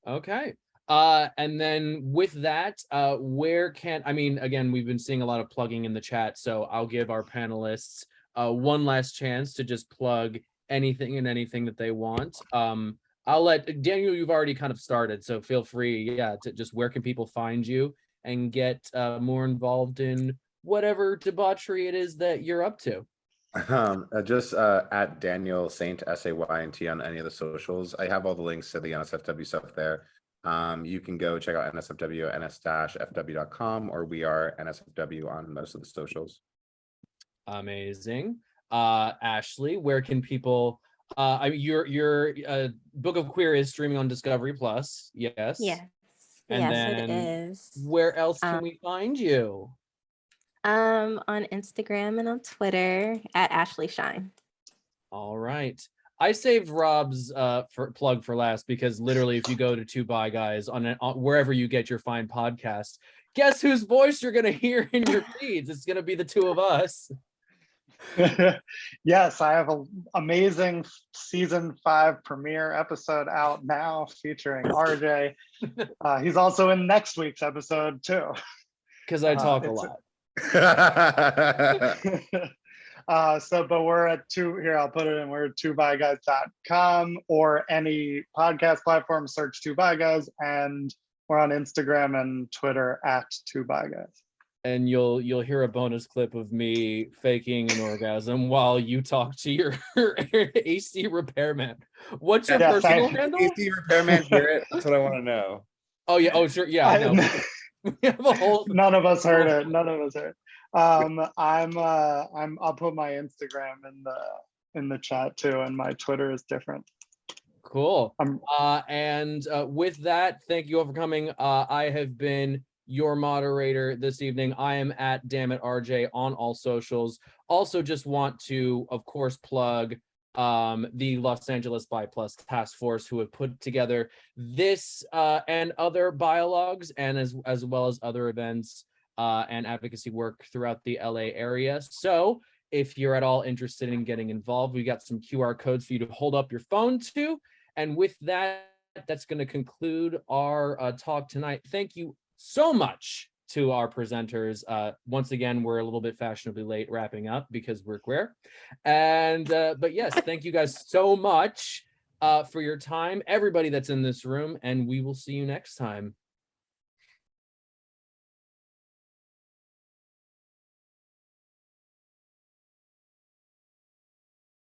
Okay. And then with that, where can, I mean, again, we've been seeing a lot of plugging in the chat, so I'll give our panelists one last chance to just plug anything and anything that they want. I'll let Daniel, you've already kind of started, so feel free, to just, where can people find you and get more involved in whatever debauchery it is that you're up to? Just at Daniel Saynt, Saynt, on any of the socials. I have all the links to the NSFW stuff there. You can go check out NSFW at ns-fw.com, or we are NSFW on most of the socials. Amazing. Ashlei, where can people your Book of Queer is streaming on Discovery Plus, yes? Yes. And yes, then it is. where else can we find you? On Instagram and on Twitter at Ashlei Shyne. All right. I saved Rob's plug for last, because literally if you go to Two Bi Guys on wherever you get your fine podcasts, guess whose voice you're gonna hear in your feeds? It's gonna be the two of us. Yes, I have an amazing season 5 premiere episode out now featuring RJ. He's also in next week's episode too. Because I talk a lot. But we're at I'll put it in, we're at twobyguys.com, or any podcast platform, search Two Bi Guys, and we're on Instagram and Twitter at Two Bi Guys. And you'll hear a bonus clip of me faking an orgasm while you talk to your AC repairman. What's your personal handle? AC repairman, hear it. That's what I want to know. Oh yeah. Oh sure. Yeah. I know. We have a whole. None of us heard it. I'll put my Instagram in the chat too, and my Twitter is different. Cool. And with that, thank you all for coming. I have been your moderator this evening. I am at Dammit RJ on all socials. Also, just want to, of course, plug the Los Angeles Bi Plus Task Force, who have put together this and other Bi-alogues, and as well as other events and advocacy work throughout the LA area. So if you're at all interested in getting involved, we got some QR codes for you to hold up your phone to. And with that, that's going to conclude our talk tonight. Thank you so much to our presenters. Once again, we're a little bit fashionably late wrapping up because we're queer. And but yes, thank you guys so much for your time, everybody that's in this room, and we will see you next time.